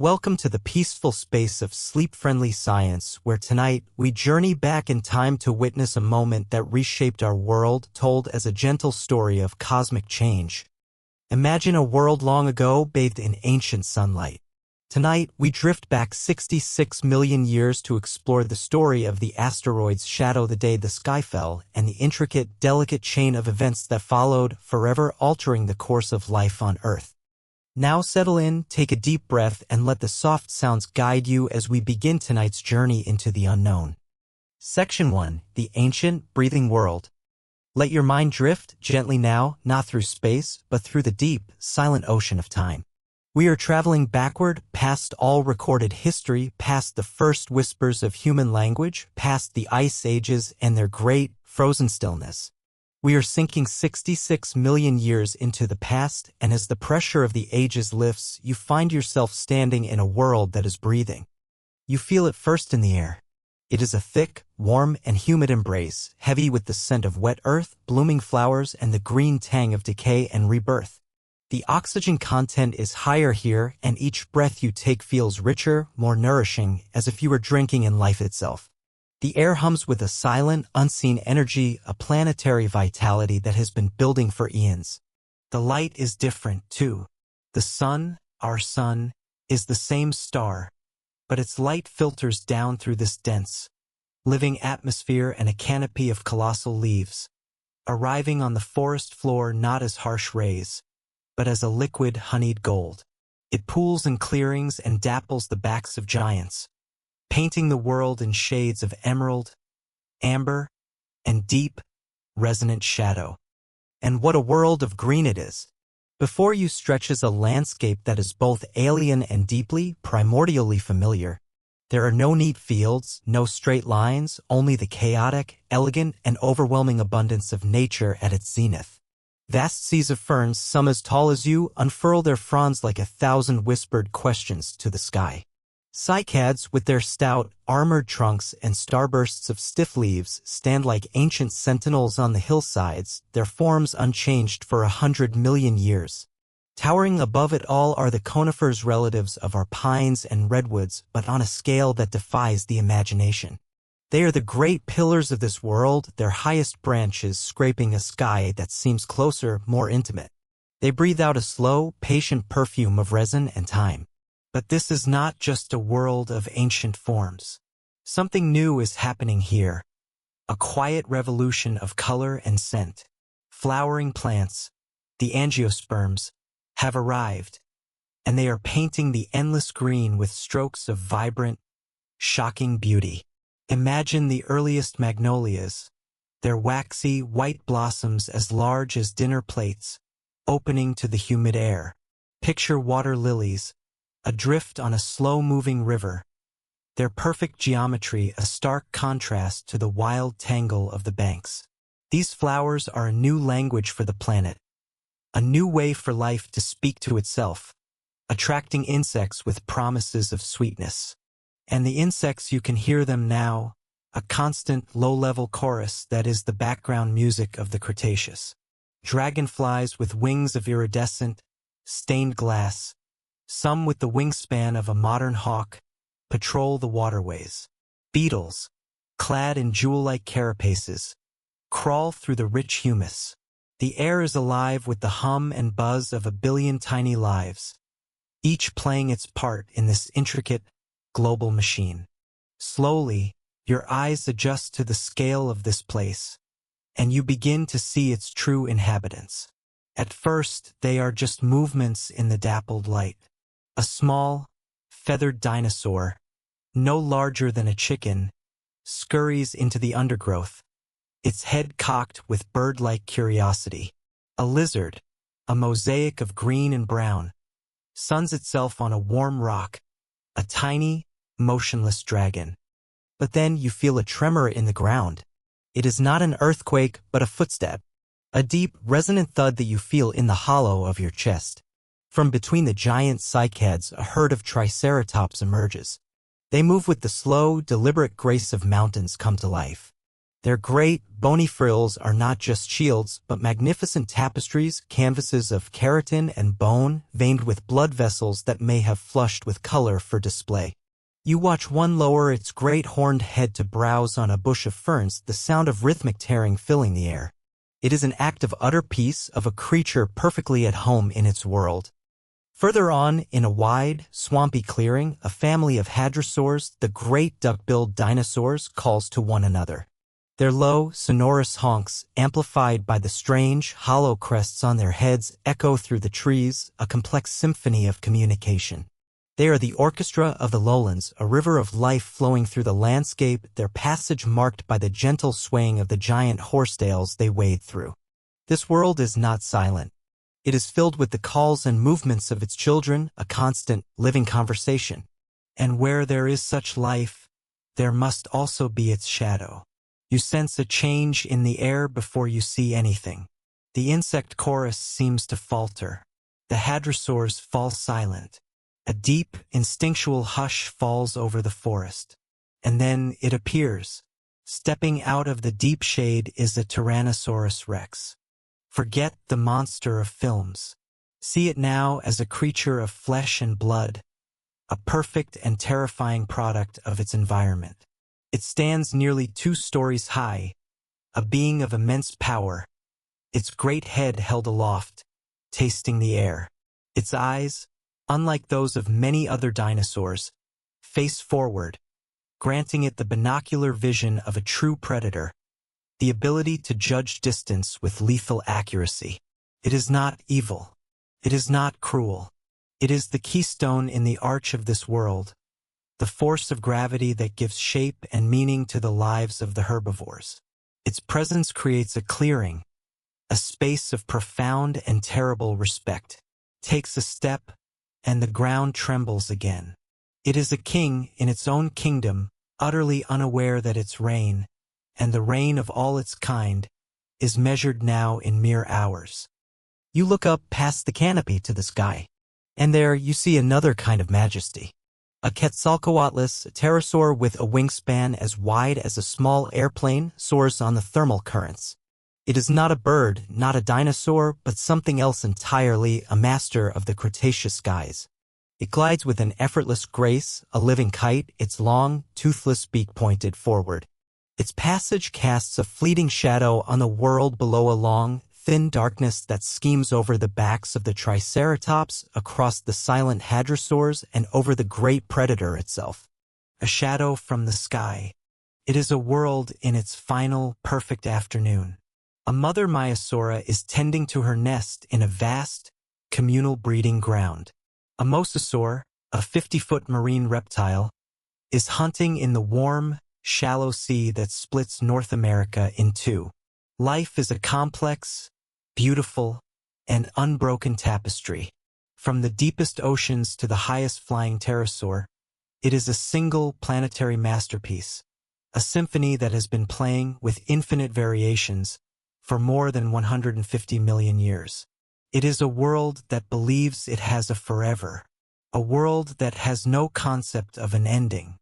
Welcome to the peaceful space of sleep-friendly science, where tonight we journey back in time to witness a moment that reshaped our world, told as a gentle story of cosmic change. Imagine a world long ago bathed in ancient sunlight. Tonight, we drift back 66 million years to explore the story of the asteroid's shadow the day the sky fell and the intricate, delicate chain of events that followed, forever altering the course of life on Earth. Now settle in, take a deep breath, and let the soft sounds guide you as we begin tonight's journey into the unknown. Section 1. The Ancient, Breathing World. Let your mind drift gently now, not through space, but through the deep, silent ocean of time. We are traveling backward, past all recorded history, past the first whispers of human language, past the ice ages and their great, frozen stillness. We are sinking 66 million years into the past, and as the pressure of the ages lifts, you find yourself standing in a world that is breathing. You feel it first in the air. It is a thick, warm, and humid embrace, heavy with the scent of wet earth, blooming flowers, and the green tang of decay and rebirth. The oxygen content is higher here, and each breath you take feels richer, more nourishing, as if you were drinking in life itself. The air hums with a silent, unseen energy, a planetary vitality that has been building for eons. The light is different, too. The sun, our sun, is the same star, but its light filters down through this dense, living atmosphere and a canopy of colossal leaves, arriving on the forest floor not as harsh rays, but as a liquid, honeyed gold. It pools in clearings and dapples the backs of giants, painting the world in shades of emerald, amber, and deep, resonant shadow. And what a world of green it is! Before you stretches a landscape that is both alien and deeply, primordially familiar. There are no neat fields, no straight lines, only the chaotic, elegant, and overwhelming abundance of nature at its zenith. Vast seas of ferns, some as tall as you, unfurl their fronds like 1,000 whispered questions to the sky. Cycads, with their stout, armored trunks and starbursts of stiff leaves, stand like ancient sentinels on the hillsides, their forms unchanged for 100 million years. Towering above it all are the conifers, relatives of our pines and redwoods, but on a scale that defies the imagination. They are the great pillars of this world, their highest branches scraping a sky that seems closer, more intimate. They breathe out a slow, patient perfume of resin and time. But this is not just a world of ancient forms. Something new is happening here. A quiet revolution of color and scent. Flowering plants, the angiosperms, have arrived, and they are painting the endless green with strokes of vibrant, shocking beauty. Imagine the earliest magnolias, their waxy, white blossoms as large as dinner plates, opening to the humid air. Picture water lilies, adrift on a slow-moving river, their perfect geometry a stark contrast to the wild tangle of the banks. These flowers are a new language for the planet, a new way for life to speak to itself, attracting insects with promises of sweetness. And the insects, you can hear them now, a constant, low-level chorus that is the background music of the Cretaceous. Dragonflies with wings of iridescent, stained glass, some with the wingspan of a modern hawk, patrol the waterways. Beetles, clad in jewel-like carapaces, crawl through the rich humus. The air is alive with the hum and buzz of a billion tiny lives, each playing its part in this intricate, global machine. Slowly, your eyes adjust to the scale of this place, and you begin to see its true inhabitants. At first, they are just movements in the dappled light. A small, feathered dinosaur, no larger than a chicken, scurries into the undergrowth, its head cocked with bird-like curiosity. A lizard, a mosaic of green and brown, suns itself on a warm rock, a tiny, motionless dragon. But then you feel a tremor in the ground. It is not an earthquake, but a footstep, a deep, resonant thud that you feel in the hollow of your chest. From between the giant cycads, a herd of triceratops emerges. They move with the slow, deliberate grace of mountains come to life. Their great, bony frills are not just shields, but magnificent tapestries, canvases of keratin and bone, veined with blood vessels that may have flushed with color for display. You watch one lower its great horned head to browse on a bush of ferns, the sound of rhythmic tearing filling the air. It is an act of utter peace, of a creature perfectly at home in its world. Further on, in a wide, swampy clearing, a family of hadrosaurs, the great duck-billed dinosaurs, calls to one another. Their low, sonorous honks, amplified by the strange, hollow crests on their heads, echo through the trees, a complex symphony of communication. They are the orchestra of the lowlands, a river of life flowing through the landscape, their passage marked by the gentle swaying of the giant horsetails they wade through. This world is not silent. It is filled with the calls and movements of its children, a constant, living conversation. And where there is such life, there must also be its shadow. You sense a change in the air before you see anything. The insect chorus seems to falter. The hadrosaurs fall silent. A deep, instinctual hush falls over the forest. And then it appears. Stepping out of the deep shade is a Tyrannosaurus rex. Forget the monster of films. See it now as a creature of flesh and blood, a perfect and terrifying product of its environment. It stands nearly 2 stories high, a being of immense power, its great head held aloft, tasting the air. Its eyes, unlike those of many other dinosaurs, face forward, granting it the binocular vision of a true predator, the ability to judge distance with lethal accuracy. It is not evil. It is not cruel. It is the keystone in the arch of this world, the force of gravity that gives shape and meaning to the lives of the herbivores. Its presence creates a clearing, a space of profound and terrible respect. Takes a step, and the ground trembles again. It is a king in its own kingdom, utterly unaware that its reign, and the reign of all its kind, is measured now in mere hours. You look up past the canopy to the sky, and there you see another kind of majesty. A Quetzalcoatlus, a pterosaur with a wingspan as wide as a small airplane, soars on the thermal currents. It is not a bird, not a dinosaur, but something else entirely, a master of the Cretaceous skies. It glides with an effortless grace, a living kite, its long, toothless beak pointed forward. Its passage casts a fleeting shadow on the world below, a long, thin darkness that schemes over the backs of the Triceratops, across the silent hadrosaurs, and over the great predator itself. A shadow from the sky. It is a world in its final, perfect afternoon. A mother Maiasaura is tending to her nest in a vast, communal breeding ground. A mosasaur, a 50-foot marine reptile, is hunting in the warm, shallow sea that splits North America in two. Life is a complex, beautiful, and unbroken tapestry. From the deepest oceans to the highest flying pterosaur, it is a single planetary masterpiece, a symphony that has been playing with infinite variations for more than 150 million years. It is a world that believes it has a forever, a world that has no concept of an ending.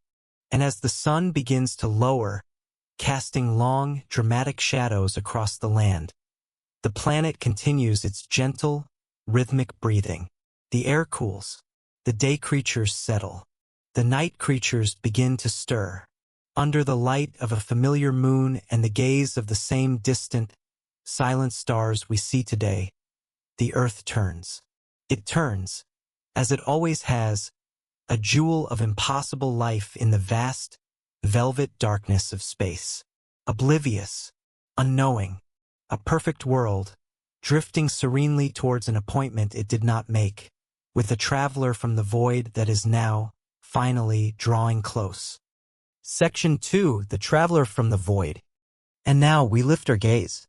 And as the sun begins to lower, casting long, dramatic shadows across the land, the planet continues its gentle, rhythmic breathing. The air cools. The day creatures settle. The night creatures begin to stir. Under the light of a familiar moon and the gaze of the same distant, silent stars we see today, the earth turns. It turns, as it always has, a jewel of impossible life in the vast, velvet darkness of space. Oblivious, unknowing, a perfect world, drifting serenely towards an appointment it did not make, with a traveler from the void that is now, finally, drawing close. Section 2, The Traveler from the Void. And now we lift our gaze.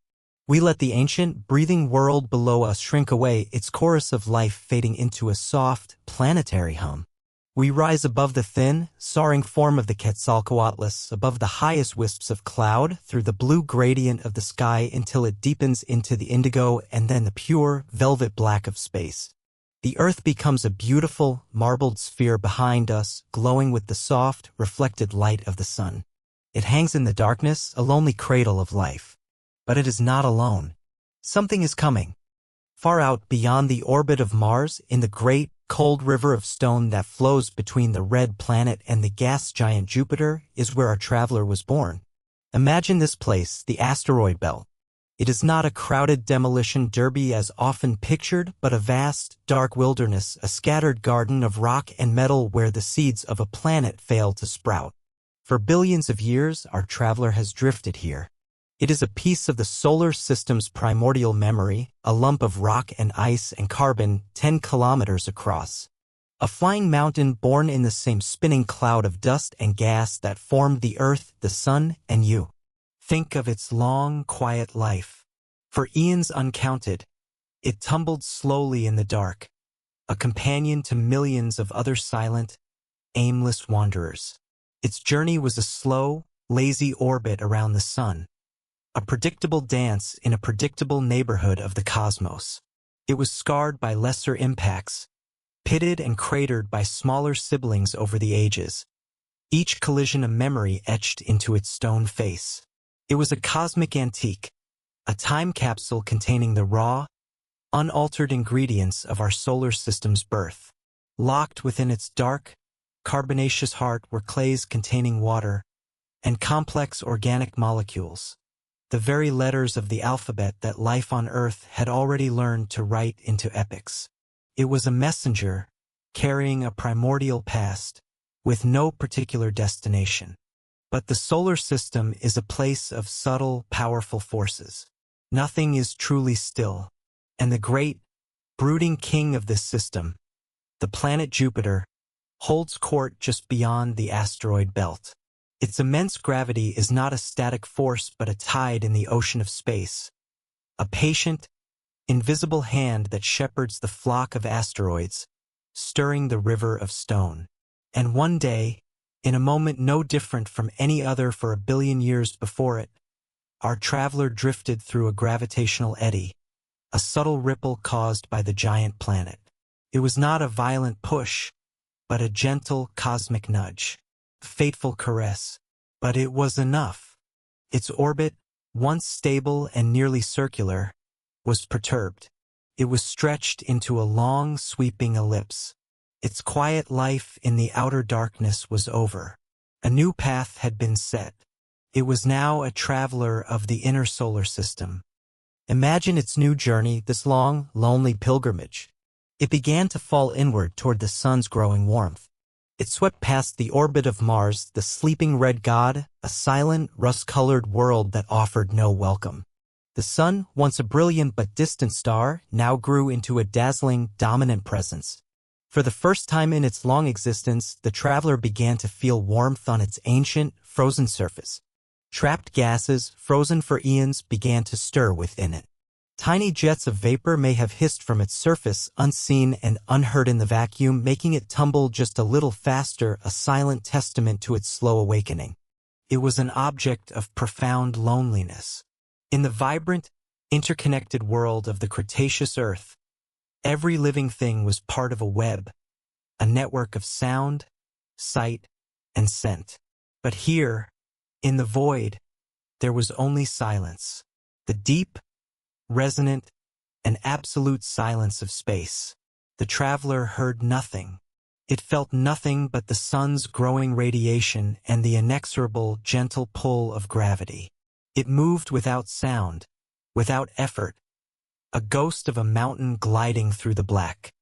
We let the ancient, breathing world below us shrink away, its chorus of life fading into a soft, planetary hum. We rise above the thin, soaring form of the Quetzalcoatlus, above the highest wisps of cloud, through the blue gradient of the sky until it deepens into the indigo and then the pure, velvet black of space. The earth becomes a beautiful, marbled sphere behind us, glowing with the soft, reflected light of the sun. It hangs in the darkness, a lonely cradle of life. But it is not alone. Something is coming. Far out beyond the orbit of Mars, in the great, cold river of stone that flows between the red planet and the gas giant Jupiter, is where our traveler was born. Imagine this place, the asteroid belt. It is not a crowded demolition derby as often pictured, but a vast, dark wilderness, a scattered garden of rock and metal where the seeds of a planet fail to sprout. For billions of years, our traveler has drifted here. It is a piece of the solar system's primordial memory, a lump of rock and ice and carbon 10 kilometers across. A flying mountain born in the same spinning cloud of dust and gas that formed the Earth, the Sun, and you. Think of its long, quiet life. For eons uncounted, it tumbled slowly in the dark, a companion to millions of other silent, aimless wanderers. Its journey was a slow, lazy orbit around the sun, a predictable dance in a predictable neighborhood of the cosmos. It was scarred by lesser impacts, pitted and cratered by smaller siblings over the ages, each collision a memory etched into its stone face. It was a cosmic antique, a time capsule containing the raw, unaltered ingredients of our solar system's birth. Locked within its dark, carbonaceous heart were clays containing water and complex organic molecules, the very letters of the alphabet that life on Earth had already learned to write into epics. It was a messenger, carrying a primordial past, with no particular destination. But the solar system is a place of subtle, powerful forces. Nothing is truly still, and the great, brooding king of this system, the planet Jupiter, holds court just beyond the asteroid belt. Its immense gravity is not a static force but a tide in the ocean of space, a patient, invisible hand that shepherds the flock of asteroids, stirring the river of stone. And one day, in a moment no different from any other for a billion years before it, our traveler drifted through a gravitational eddy, a subtle ripple caused by the giant planet. It was not a violent push, but a gentle cosmic nudge, a fateful caress. But it was enough. Its orbit, once stable and nearly circular, was perturbed. It was stretched into a long, sweeping ellipse. Its quiet life in the outer darkness was over. A new path had been set. It was now a traveler of the inner solar system. Imagine its new journey, this long, lonely pilgrimage. It began to fall inward toward the sun's growing warmth. It swept past the orbit of Mars, the sleeping red god, a silent, rust-colored world that offered no welcome. The sun, once a brilliant but distant star, now grew into a dazzling, dominant presence. For the first time in its long existence, the traveler began to feel warmth on its ancient, frozen surface. Trapped gases, frozen for eons, began to stir within it. Tiny jets of vapor may have hissed from its surface, unseen and unheard in the vacuum, making it tumble just a little faster, a silent testament to its slow awakening. It was an object of profound loneliness. In the vibrant, interconnected world of the Cretaceous Earth, every living thing was part of a web, a network of sound, sight, and scent. But here, in the void, there was only silence, the deep, resonant, and absolute silence of space. The traveler heard nothing. It felt nothing but the sun's growing radiation and the inexorable, gentle pull of gravity. It moved without sound, without effort, a ghost of a mountain gliding through the black.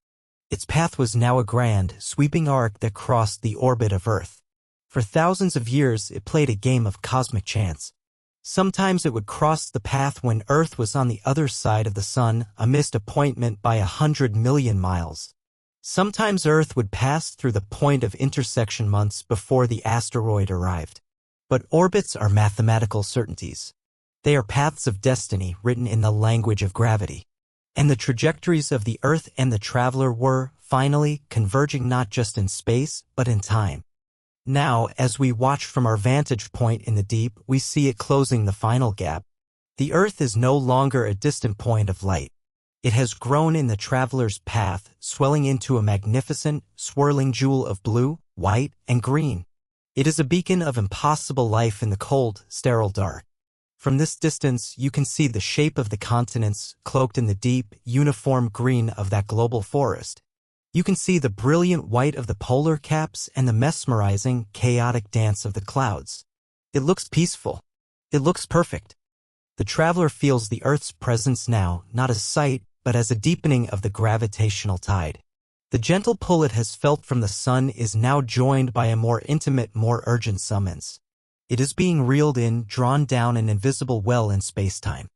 Its path was now a grand, sweeping arc that crossed the orbit of Earth. For thousands of years, it played a game of cosmic chance. Sometimes it would cross the path when Earth was on the other side of the sun, a missed appointment by 100 million miles. Sometimes Earth would pass through the point of intersection months before the asteroid arrived. But orbits are mathematical certainties. They are paths of destiny written in the language of gravity. And the trajectories of the Earth and the traveler were, finally, converging not just in space, but in time. Now, as we watch from our vantage point in the deep, we see it closing the final gap. The Earth is no longer a distant point of light. It has grown in the traveler's path, swelling into a magnificent, swirling jewel of blue, white, and green. It is a beacon of impossible life in the cold, sterile dark. From this distance, you can see the shape of the continents cloaked in the deep, uniform green of that global forest. You can see the brilliant white of the polar caps and the mesmerizing, chaotic dance of the clouds. It looks peaceful. It looks perfect. The traveler feels the Earth's presence now, not as sight, but as a deepening of the gravitational tide. The gentle pull it has felt from the sun is now joined by a more intimate, more urgent summons. It is being reeled in, drawn down an invisible well in space-time.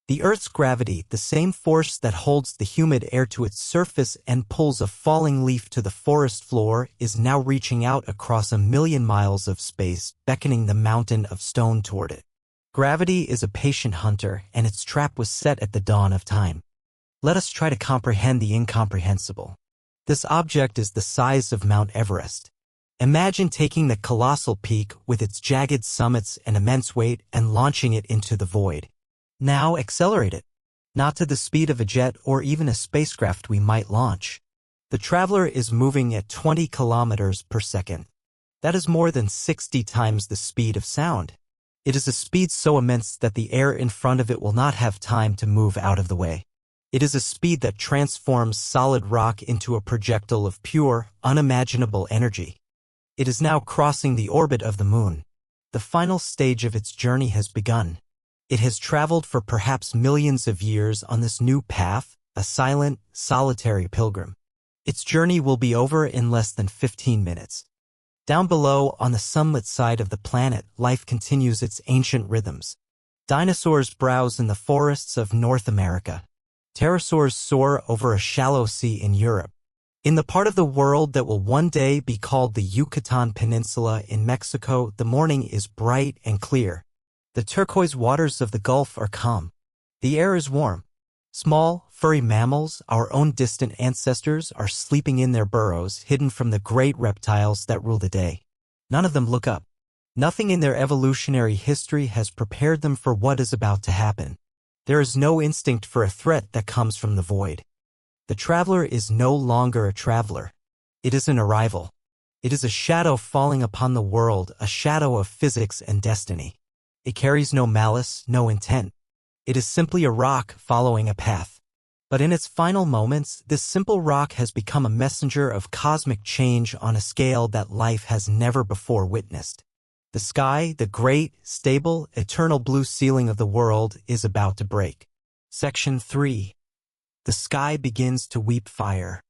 The Earth's gravity, the same force that holds the humid air to its surface and pulls a falling leaf to the forest floor, is now reaching out across 1,000,000 miles of space, beckoning the mountain of stone toward it. Gravity is a patient hunter, and its trap was set at the dawn of time. Let us try to comprehend the incomprehensible. This object is the size of Mount Everest. Imagine taking the colossal peak with its jagged summits and immense weight and launching it into the void. Now accelerate it. Not to the speed of a jet or even a spacecraft we might launch. The traveler is moving at 20 kilometers per second. That is more than 60 times the speed of sound. It is a speed so immense that the air in front of it will not have time to move out of the way. It is a speed that transforms solid rock into a projectile of pure, unimaginable energy. It is now crossing the orbit of the moon. The final stage of its journey has begun. It has traveled for perhaps millions of years on this new path, a silent, solitary pilgrim. Its journey will be over in less than 15 minutes. Down below, on the sunlit side of the planet, life continues its ancient rhythms. Dinosaurs browse in the forests of North America. Pterosaurs soar over a shallow sea in Europe. In the part of the world that will one day be called the Yucatan Peninsula in Mexico, the morning is bright and clear. The turquoise waters of the Gulf are calm. The air is warm. Small, furry mammals, our own distant ancestors, are sleeping in their burrows, hidden from the great reptiles that rule the day. None of them look up. Nothing in their evolutionary history has prepared them for what is about to happen. There is no instinct for a threat that comes from the void. The traveler is no longer a traveler. It is an arrival. It is a shadow falling upon the world, a shadow of physics and destiny. It carries no malice, no intent. It is simply a rock following a path. But in its final moments, this simple rock has become a messenger of cosmic change on a scale that life has never before witnessed. The sky, the great, stable, eternal blue ceiling of the world, is about to break. Section 3. The sky begins to weep fire.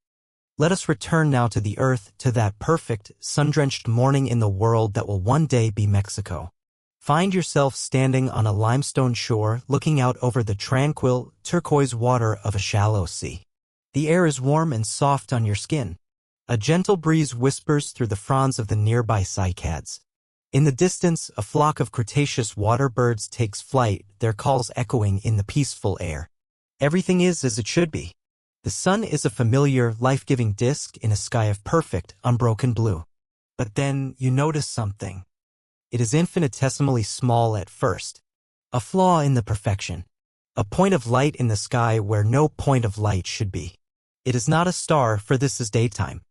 Let us return now to the earth, to that perfect, sun-drenched morning in the world that will one day be Mexico. Find yourself standing on a limestone shore, looking out over the tranquil, turquoise water of a shallow sea. The air is warm and soft on your skin. A gentle breeze whispers through the fronds of the nearby cycads. In the distance, a flock of Cretaceous water birds takes flight, their calls echoing in the peaceful air. Everything is as it should be. The sun is a familiar, life-giving disk in a sky of perfect, unbroken blue. But then you notice something. It is infinitesimally small at first. A flaw in the perfection. A point of light in the sky where no point of light should be. It is not a star, for this is daytime.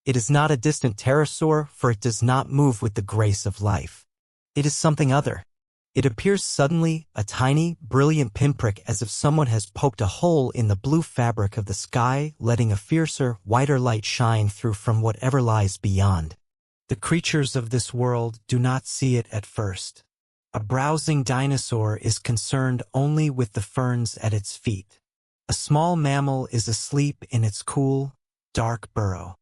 It is not a distant pterosaur, for it does not move with the grace of life. It is something other. It appears suddenly, a tiny, brilliant pinprick, as if someone has poked a hole in the blue fabric of the sky, letting a fiercer, whiter light shine through from whatever lies beyond. The creatures of this world do not see it at first. A browsing dinosaur is concerned only with the ferns at its feet. A small mammal is asleep in its cool, dark burrow.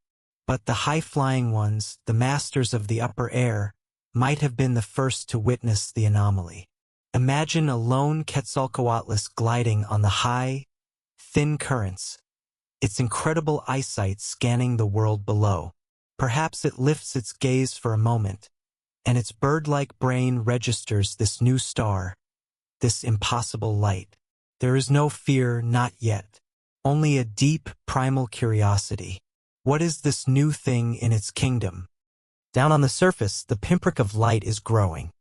But the high-flying ones, the masters of the upper air, might have been the first to witness the anomaly. Imagine a lone Quetzalcoatlus gliding on the high, thin currents, its incredible eyesight scanning the world below. Perhaps it lifts its gaze for a moment, and its bird-like brain registers this new star, this impossible light. There is no fear, not yet, only a deep, primal curiosity. What is this new thing in its kingdom? Down on the surface, the pinprick of light is growing.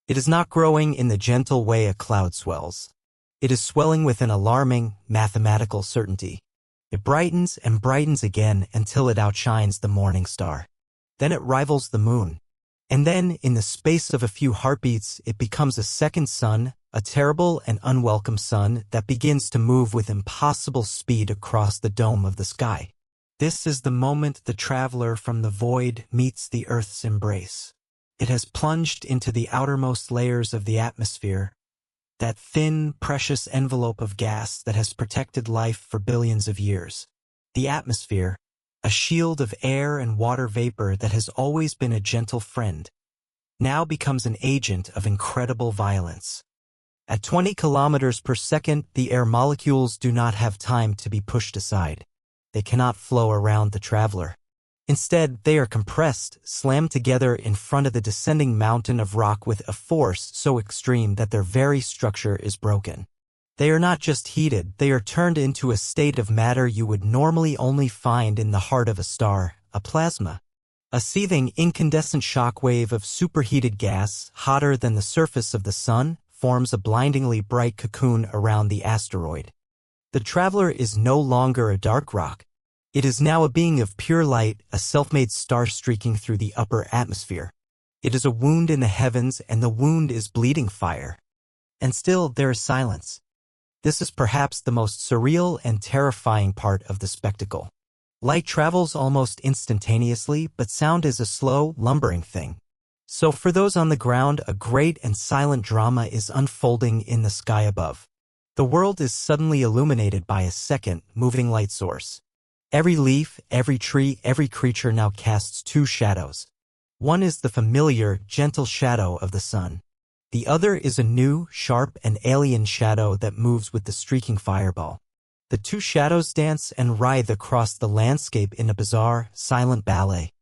It is not growing in the gentle way a cloud swells. It is swelling with an alarming, mathematical certainty. It brightens and brightens again until it outshines the morning star. Then it rivals the moon. And then, in the space of a few heartbeats, it becomes a second sun, a terrible and unwelcome sun that begins to move with impossible speed across the dome of the sky. This is the moment the traveler from the void meets the Earth's embrace. It has plunged into the outermost layers of the atmosphere, that thin, precious envelope of gas that has protected life for billions of years. The atmosphere, a shield of air and water vapor that has always been a gentle friend, now becomes an agent of incredible violence. At 20 kilometers per second, the air molecules do not have time to be pushed aside. They cannot flow around the traveler. Instead, they are compressed, slammed together in front of the descending mountain of rock with a force so extreme that their very structure is broken. They are not just heated, they are turned into a state of matter you would normally only find in the heart of a star, a plasma. A seething, incandescent shock wave of superheated gas, hotter than the surface of the sun, forms a blindingly bright cocoon around the asteroid. The traveler is no longer a dark rock. It is now a being of pure light, a self-made star streaking through the upper atmosphere. It is a wound in the heavens, and the wound is bleeding fire. And still there is silence. This is perhaps the most surreal and terrifying part of the spectacle. Light travels almost instantaneously, but sound is a slow, lumbering thing. So for those on the ground, a great and silent drama is unfolding in the sky above. The world is suddenly illuminated by a second, moving light source. Every leaf, every tree, every creature now casts two shadows. One is the familiar, gentle shadow of the sun. The other is a new, sharp, and alien shadow that moves with the streaking fireball. The two shadows dance and writhe across the landscape in a bizarre, silent ballet.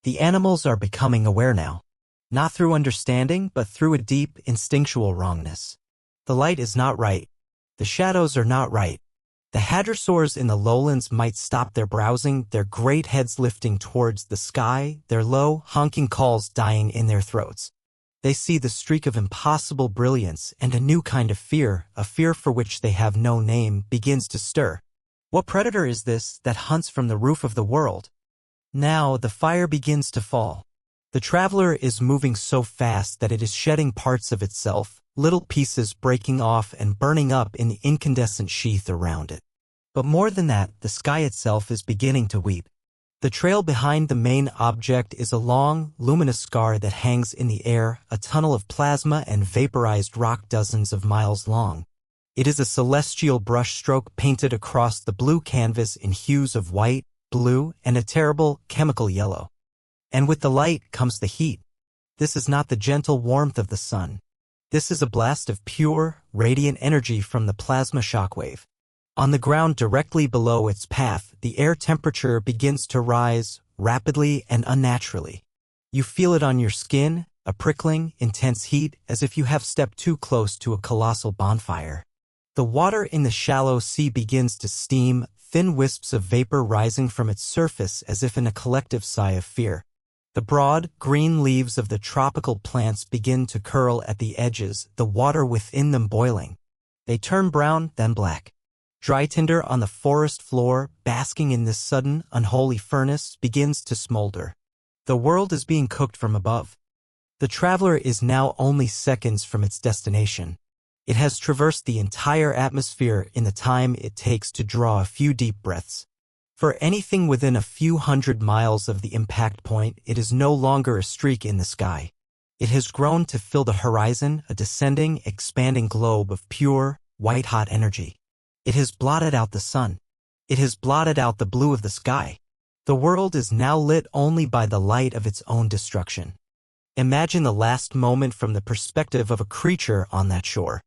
The animals are becoming aware now. Not through understanding, but through a deep, instinctual wrongness. The light is not right. The shadows are not right. The hadrosaurs in the lowlands might stop their browsing, their great heads lifting towards the sky, their low, honking calls dying in their throats. They see the streak of impossible brilliance, and a new kind of fear, a fear for which they have no name, begins to stir. What predator is this that hunts from the roof of the world? Now the fire begins to fall. The traveler is moving so fast that it is shedding parts of itself, little pieces breaking off and burning up in the incandescent sheath around it. But more than that, the sky itself is beginning to weep. The trail behind the main object is a long, luminous scar that hangs in the air, a tunnel of plasma and vaporized rock dozens of miles long. It is a celestial brushstroke painted across the blue canvas in hues of white, blue, and a terrible, chemical yellow. And with the light comes the heat. This is not the gentle warmth of the sun. This is a blast of pure, radiant energy from the plasma shockwave. On the ground directly below its path, the air temperature begins to rise rapidly and unnaturally. You feel it on your skin, a prickling, intense heat, as if you have stepped too close to a colossal bonfire. The water in the shallow sea begins to steam, thin wisps of vapor rising from its surface as if in a collective sigh of fear. The broad, green leaves of the tropical plants begin to curl at the edges, the water within them boiling. They turn brown, then black. Dry tinder on the forest floor, basking in this sudden, unholy furnace, begins to smolder. The world is being cooked from above. The traveler is now only seconds from its destination. It has traversed the entire atmosphere in the time it takes to draw a few deep breaths. For anything within a few hundred miles of the impact point, it is no longer a streak in the sky. It has grown to fill the horizon, a descending, expanding globe of pure, white-hot energy. It has blotted out the sun. It has blotted out the blue of the sky. The world is now lit only by the light of its own destruction. Imagine the last moment from the perspective of a creature on that shore.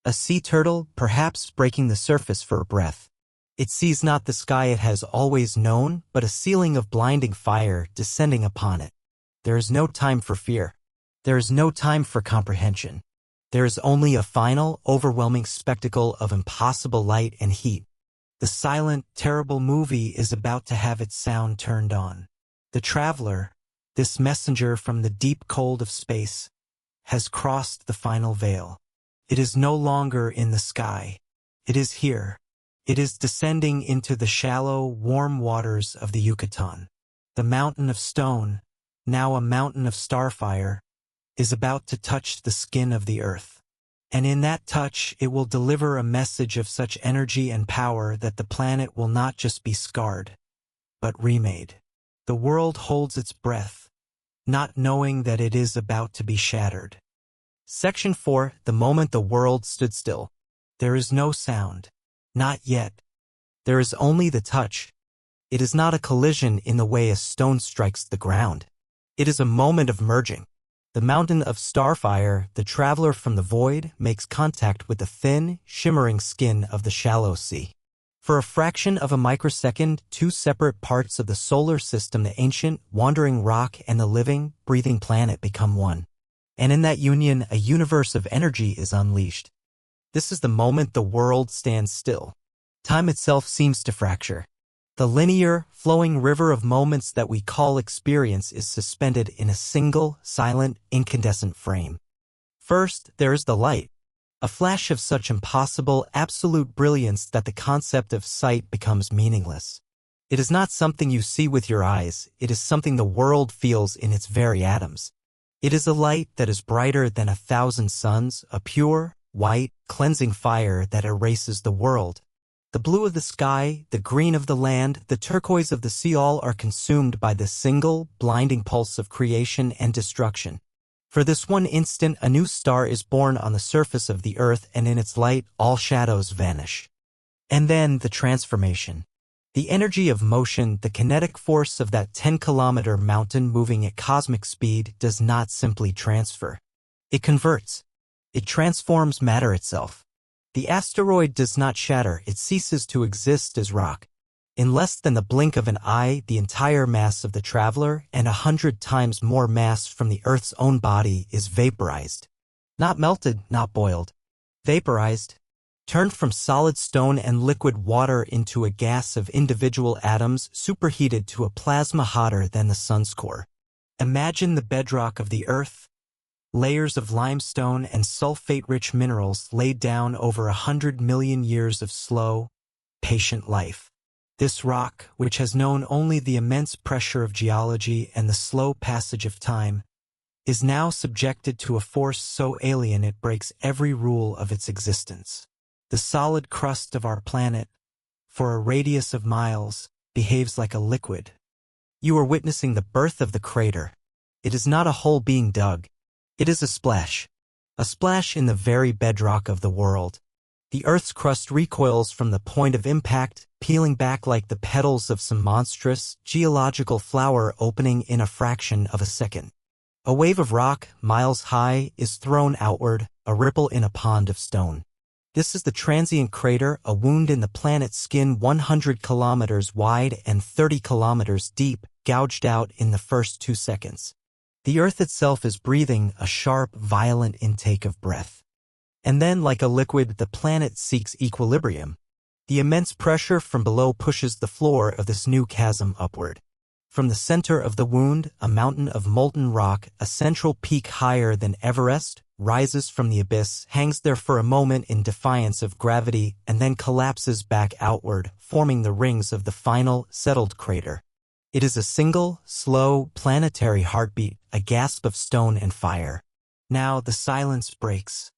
A sea turtle, perhaps breaking the surface for a breath. It sees not the sky it has always known, but a ceiling of blinding fire descending upon it. There is no time for fear. There is no time for comprehension. There is only a final, overwhelming spectacle of impossible light and heat. The silent, terrible movie is about to have its sound turned on. The traveler, this messenger from the deep cold of space, has crossed the final veil. It is no longer in the sky. It is here. It is descending into the shallow, warm waters of the Yucatan. The mountain of stone, now a mountain of starfire, is about to touch the skin of the Earth. And in that touch, it will deliver a message of such energy and power that the planet will not just be scarred, but remade. The world holds its breath, not knowing that it is about to be shattered. Section 4. The moment the world stood still. There is no sound. Not yet. There is only the touch. It is not a collision in the way a stone strikes the ground. It is a moment of merging. The mountain of starfire, the traveler from the void, makes contact with the thin, shimmering skin of the shallow sea. For a fraction of a microsecond, two separate parts of the solar system, the ancient, wandering rock and the living, breathing planet, become one. And in that union, a universe of energy is unleashed. This is the moment the world stands still. Time itself seems to fracture. The linear, flowing river of moments that we call experience is suspended in a single, silent, incandescent frame. First, there is the light. A flash of such impossible, absolute brilliance that the concept of sight becomes meaningless. It is not something you see with your eyes, it is something the world feels in its very atoms. It is a light that is brighter than 1,000 suns, a pure, white, cleansing fire that erases the world. The blue of the sky, the green of the land, the turquoise of the sea, all are consumed by this single, blinding pulse of creation and destruction. For this one instant, a new star is born on the surface of the earth, and in its light, all shadows vanish. And then the transformation. The energy of motion, the kinetic force of that 10-kilometer mountain moving at cosmic speed, does not simply transfer. It converts. It transforms matter itself. The asteroid does not shatter, it ceases to exist as rock. In less than the blink of an eye, the entire mass of the traveler, and 100 times more mass from the Earth's own body, is vaporized. Not melted, not boiled. Vaporized. Turned from solid stone and liquid water into a gas of individual atoms, superheated to a plasma hotter than the sun's core. Imagine the bedrock of the Earth. Layers of limestone and sulfate-rich minerals laid down over 100 million years of slow, patient life. This rock, which has known only the immense pressure of geology and the slow passage of time, is now subjected to a force so alien it breaks every rule of its existence. The solid crust of our planet, for a radius of miles, behaves like a liquid. You are witnessing the birth of the crater. It is not a hole being dug. It is a splash in the very bedrock of the world. The Earth's crust recoils from the point of impact, peeling back like the petals of some monstrous, geological flower opening in a fraction of a second. A wave of rock, miles high, is thrown outward, a ripple in a pond of stone. This is the transient crater, a wound in the planet's skin 100 kilometers wide and 30 kilometers deep, gouged out in the first 2 seconds. The Earth itself is breathing a sharp, violent intake of breath. And then, like a liquid, the planet seeks equilibrium. The immense pressure from below pushes the floor of this new chasm upward. From the center of the wound, a mountain of molten rock, a central peak higher than Everest, rises from the abyss, hangs there for a moment in defiance of gravity, and then collapses back outward, forming the rings of the final, settled crater. It is a single, slow, planetary heartbeat, a gasp of stone and fire. Now the silence breaks.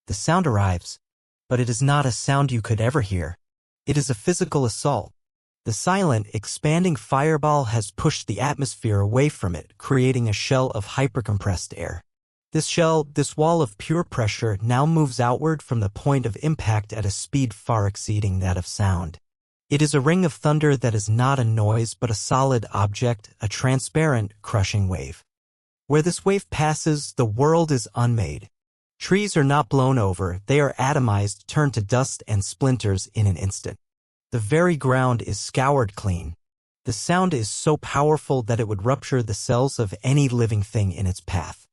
The sound arrives, but it is not a sound you could ever hear. It is a physical assault. The silent, expanding fireball has pushed the atmosphere away from it, creating a shell of hypercompressed air. This shell, this wall of pure pressure, now moves outward from the point of impact at a speed far exceeding that of sound. It is a ring of thunder that is not a noise but a solid object, a transparent, crushing wave. Where this wave passes, the world is unmade. Trees are not blown over, they are atomized, turned to dust and splinters in an instant. The very ground is scoured clean. The sound is so powerful that it would rupture the cells of any living thing in its path.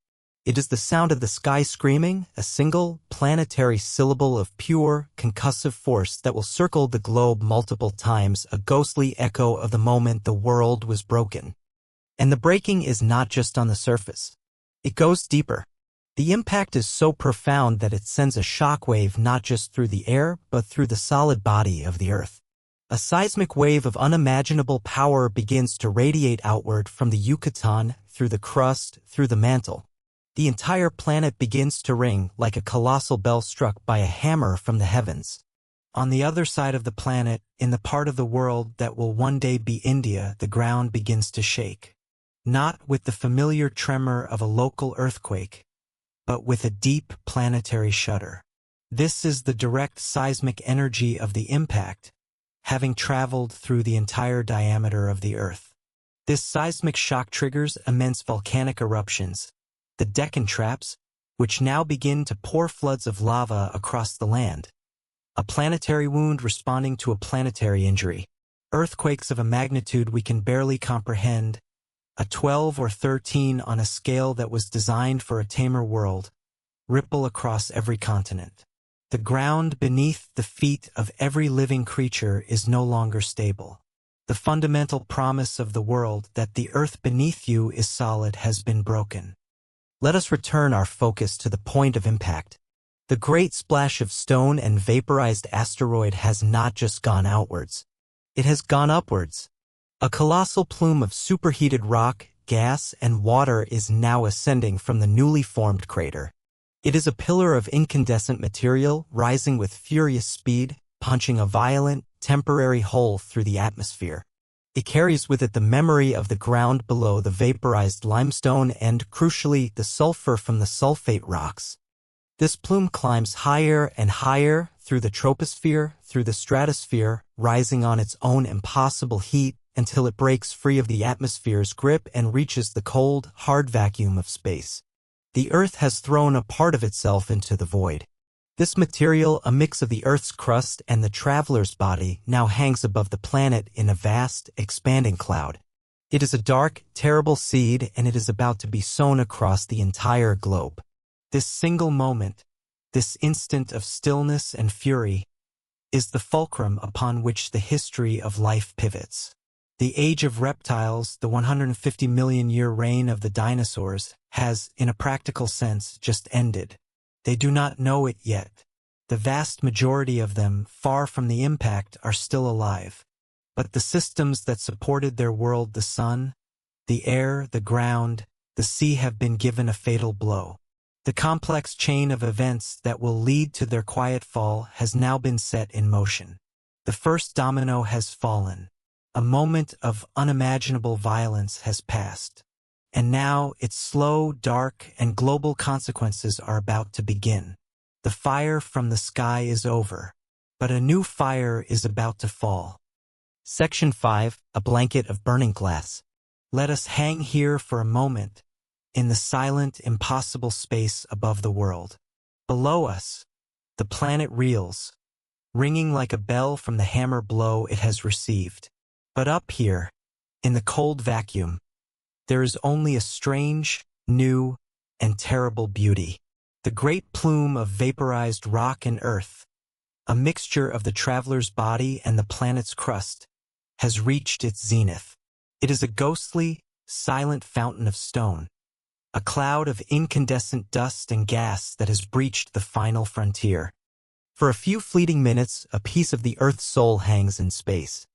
It is the sound of the sky screaming, a single, planetary syllable of pure, concussive force that will circle the globe multiple times, a ghostly echo of the moment the world was broken. And the breaking is not just on the surface. It goes deeper. The impact is so profound that it sends a shockwave not just through the air, but through the solid body of the Earth. A seismic wave of unimaginable power begins to radiate outward from the Yucatan, through the crust, through the mantle. The entire planet begins to ring like a colossal bell struck by a hammer from the heavens. On the other side of the planet, in the part of the world that will one day be India, the ground begins to shake. Not with the familiar tremor of a local earthquake, but with a deep planetary shudder. This is the direct seismic energy of the impact, having traveled through the entire diameter of the Earth. This seismic shock triggers immense volcanic eruptions, the Deccan traps, which now begin to pour floods of lava across the land. A planetary wound responding to a planetary injury. Earthquakes of a magnitude we can barely comprehend, a 12 or 13 on a scale that was designed for a tamer world, ripple across every continent. The ground beneath the feet of every living creature is no longer stable. The fundamental promise of the world that the earth beneath you is solid has been broken. Let us return our focus to the point of impact. The great splash of stone and vaporized asteroid has not just gone outwards. It has gone upwards. A colossal plume of superheated rock, gas, and water is now ascending from the newly formed crater. It is a pillar of incandescent material rising with furious speed, punching a violent, temporary hole through the atmosphere. It carries with it the memory of the ground below, the vaporized limestone and, crucially, the sulfur from the sulfate rocks. This plume climbs higher and higher through the troposphere, through the stratosphere, rising on its own impossible heat until it breaks free of the atmosphere's grip and reaches the cold, hard vacuum of space. The Earth has thrown a part of itself into the void. This material, a mix of the Earth's crust and the traveler's body, now hangs above the planet in a vast, expanding cloud. It is a dark, terrible seed, and it is about to be sown across the entire globe. This single moment, this instant of stillness and fury, is the fulcrum upon which the history of life pivots. The age of reptiles, the 150 million year reign of the dinosaurs, has, in a practical sense, just ended. They do not know it yet. The vast majority of them, far from the impact, are still alive. But the systems that supported their world, the sun, the air, the ground, the sea, have been given a fatal blow. The complex chain of events that will lead to their quiet fall has now been set in motion. The first domino has fallen. A moment of unimaginable violence has passed. And now its slow, dark, and global consequences are about to begin. The fire from the sky is over, but a new fire is about to fall. Section 5, a blanket of burning glass. Let us hang here for a moment, in the silent, impossible space above the world. Below us, the planet reels, ringing like a bell from the hammer blow it has received. But up here, in the cold vacuum, there is only a strange, new, and terrible beauty. The great plume of vaporized rock and earth, a mixture of the traveler's body and the planet's crust, has reached its zenith. It is a ghostly, silent fountain of stone, a cloud of incandescent dust and gas that has breached the final frontier. For a few fleeting minutes, a piece of the Earth's soul hangs in space.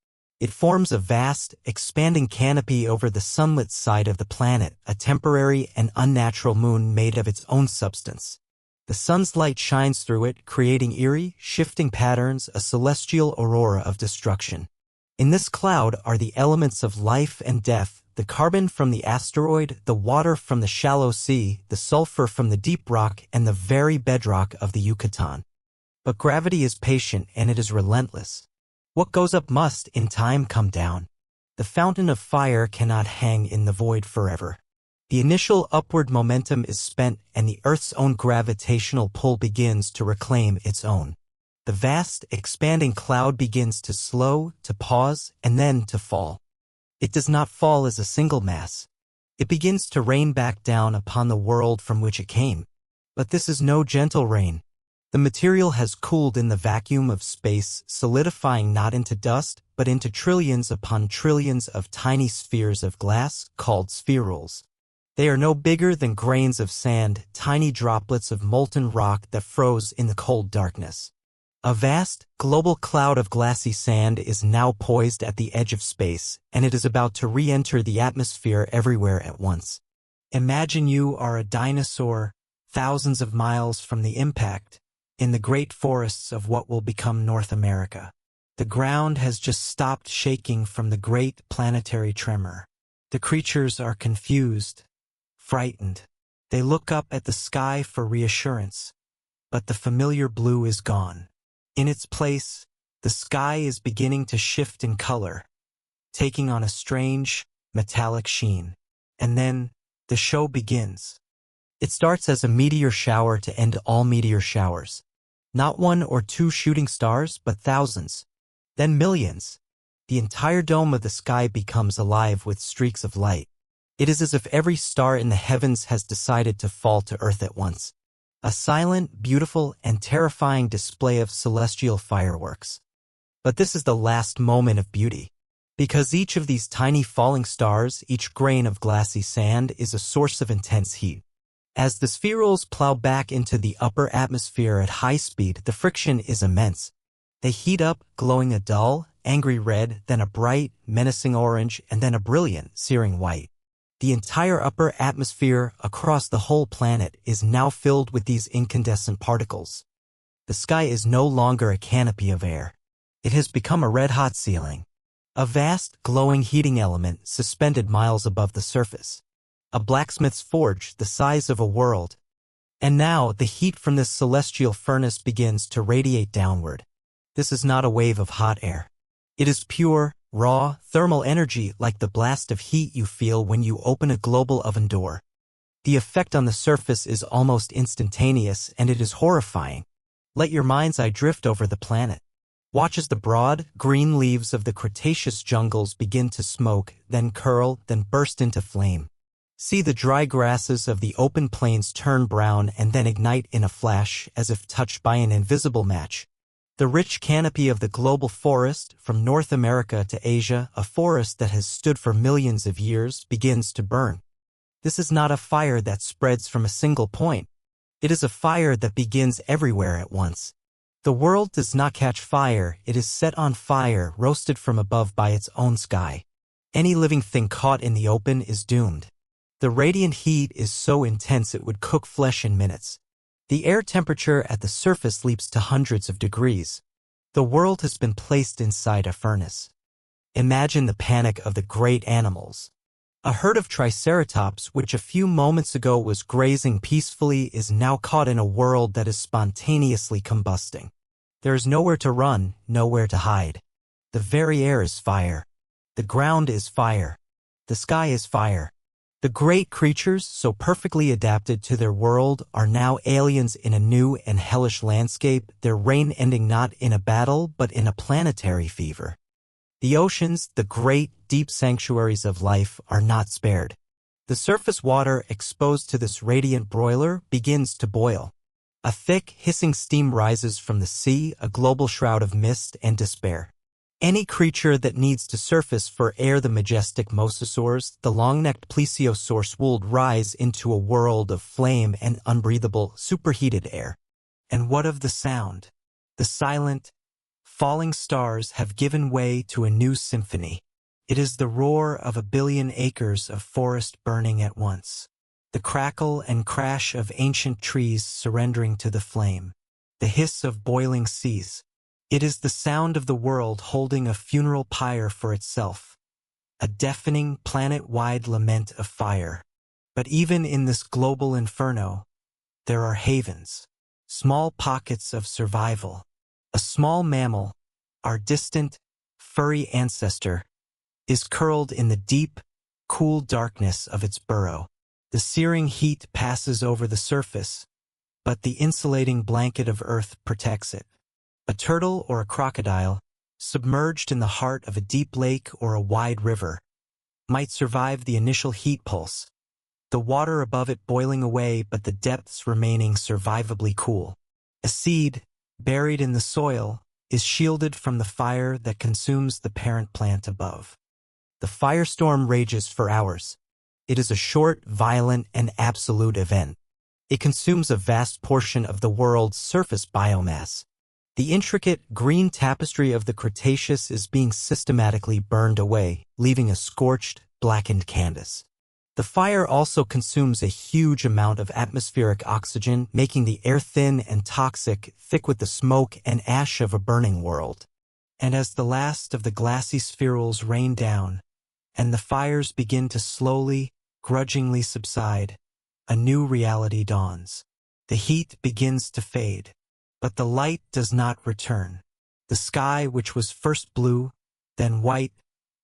It forms a vast, expanding canopy over the sunlit side of the planet, a temporary and unnatural moon made of its own substance. The sun's light shines through it, creating eerie, shifting patterns, a celestial aurora of destruction. In this cloud are the elements of life and death, the carbon from the asteroid, the water from the shallow sea, the sulfur from the deep rock, and the very bedrock of the Yucatan. But gravity is patient and it is relentless. What goes up must, in time, come down. The fountain of fire cannot hang in the void forever. The initial upward momentum is spent and the Earth's own gravitational pull begins to reclaim its own. The vast, expanding cloud begins to slow, to pause, and then to fall. It does not fall as a single mass. It begins to rain back down upon the world from which it came. But this is no gentle rain. The material has cooled in the vacuum of space, solidifying not into dust, but into trillions upon trillions of tiny spheres of glass, called spherules. They are no bigger than grains of sand, tiny droplets of molten rock that froze in the cold darkness. A vast, global cloud of glassy sand is now poised at the edge of space, and it is about to re-enter the atmosphere everywhere at once. Imagine you are a dinosaur thousands of miles from the impact in the great forests of what will become North America. The ground has just stopped shaking from the great planetary tremor. The creatures are confused, frightened. They look up at the sky for reassurance, but the familiar blue is gone. In its place, the sky is beginning to shift in color, taking on a strange, metallic sheen. And then, the show begins. It starts as a meteor shower to end all meteor showers. Not one or two shooting stars, but thousands. Then millions. The entire dome of the sky becomes alive with streaks of light. It is as if every star in the heavens has decided to fall to earth at once. A silent, beautiful, and terrifying display of celestial fireworks. But this is the last moment of beauty. Because each of these tiny falling stars, each grain of glassy sand, is a source of intense heat. As the spherules plow back into the upper atmosphere at high speed, the friction is immense. They heat up, glowing a dull, angry red, then a bright, menacing orange, and then a brilliant, searing white. The entire upper atmosphere across the whole planet is now filled with these incandescent particles. The sky is no longer a canopy of air. It has become a red-hot ceiling. A vast, glowing heating element suspended miles above the surface. A blacksmith's forge the size of a world. And now the heat from this celestial furnace begins to radiate downward. This is not a wave of hot air. It is pure, raw, thermal energy like the blast of heat you feel when you open a global oven door. The effect on the surface is almost instantaneous, and it is horrifying. Let your mind's eye drift over the planet. Watch as the broad, green leaves of the Cretaceous jungles begin to smoke, then curl, then burst into flame. See the dry grasses of the open plains turn brown and then ignite in a flash as if touched by an invisible match. The rich canopy of the global forest, from North America to Asia, a forest that has stood for millions of years, begins to burn. This is not a fire that spreads from a single point. It is a fire that begins everywhere at once. The world does not catch fire, it is set on fire, roasted from above by its own sky. Any living thing caught in the open is doomed. The radiant heat is so intense it would cook flesh in minutes. The air temperature at the surface leaps to hundreds of degrees. The world has been placed inside a furnace. Imagine the panic of the great animals. A herd of triceratops, which a few moments ago was grazing peacefully, is now caught in a world that is spontaneously combusting. There is nowhere to run, nowhere to hide. The very air is fire. The ground is fire. The sky is fire. The great creatures, so perfectly adapted to their world, are now aliens in a new and hellish landscape, their reign ending not in a battle but in a planetary fever. The oceans, the great, deep sanctuaries of life, are not spared. The surface water exposed to this radiant broiler begins to boil. A thick, hissing steam rises from the sea, a global shroud of mist and despair. Any creature that needs to surface for air, the majestic mosasaurs, the long-necked plesiosaurs, would rise into a world of flame and unbreathable, superheated air. And what of the sound? The silent, falling stars have given way to a new symphony. It is the roar of 1 billion acres of forest burning at once. The crackle and crash of ancient trees surrendering to the flame. The hiss of boiling seas. It is the sound of the world holding a funeral pyre for itself. A deafening, planet-wide lament of fire. But even in this global inferno, there are havens. Small pockets of survival. A small mammal, our distant, furry ancestor, is curled in the deep, cool darkness of its burrow. The searing heat passes over the surface, but the insulating blanket of earth protects it. A turtle or a crocodile, submerged in the heart of a deep lake or a wide river, might survive the initial heat pulse, the water above it boiling away but the depths remaining survivably cool. A seed, buried in the soil, is shielded from the fire that consumes the parent plant above. The firestorm rages for hours. It is a short, violent, and absolute event. It consumes a vast portion of the world's surface biomass. The intricate, green tapestry of the Cretaceous is being systematically burned away, leaving a scorched, blackened canvas. The fire also consumes a huge amount of atmospheric oxygen, making the air thin and toxic, thick with the smoke and ash of a burning world. And as the last of the glassy spherules rain down, and the fires begin to slowly, grudgingly subside, a new reality dawns. The heat begins to fade, but the light does not return. The sky, which was first blue, then white,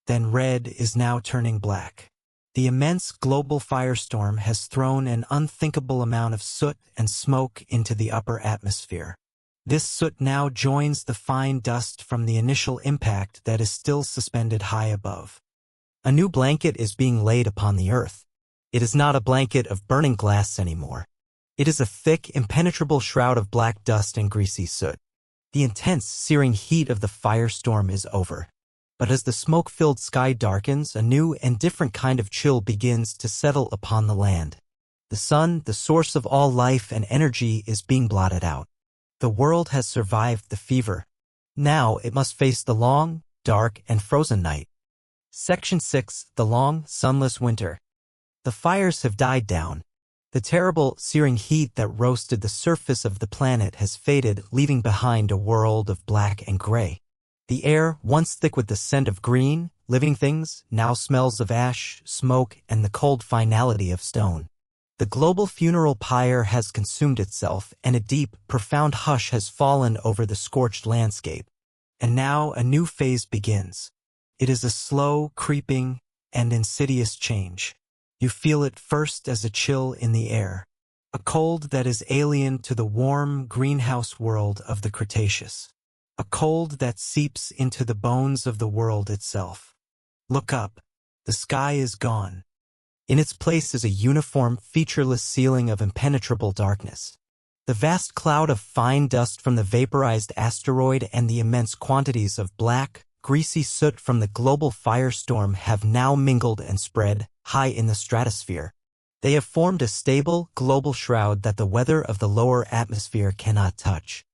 then red, is now turning black. The immense global firestorm has thrown an unthinkable amount of soot and smoke into the upper atmosphere. This soot now joins the fine dust from the initial impact that is still suspended high above. A new blanket is being laid upon the earth. It is not a blanket of burning glass anymore. It is a thick, impenetrable shroud of black dust and greasy soot. The intense, searing heat of the firestorm is over. But as the smoke-filled sky darkens, a new and different kind of chill begins to settle upon the land. The sun, the source of all life and energy, is being blotted out. The world has survived the fever. Now it must face the long, dark, and frozen night. Section 6. The long, sunless winter. The fires have died down. The terrible, searing heat that roasted the surface of the planet has faded, leaving behind a world of black and gray. The air, once thick with the scent of green, living things, now smells of ash, smoke, and the cold finality of stone. The global funeral pyre has consumed itself, and a deep, profound hush has fallen over the scorched landscape. And now a new phase begins. It is a slow, creeping, and insidious change. You feel it first as a chill in the air, a cold that is alien to the warm, greenhouse world of the Cretaceous. A cold that seeps into the bones of the world itself. Look up. The sky is gone. In its place is a uniform, featureless ceiling of impenetrable darkness. The vast cloud of fine dust from the vaporized asteroid and the immense quantities of black, greasy soot from the global firestorm have now mingled and spread high in the stratosphere. They have formed a stable, global shroud that the weather of the lower atmosphere cannot touch.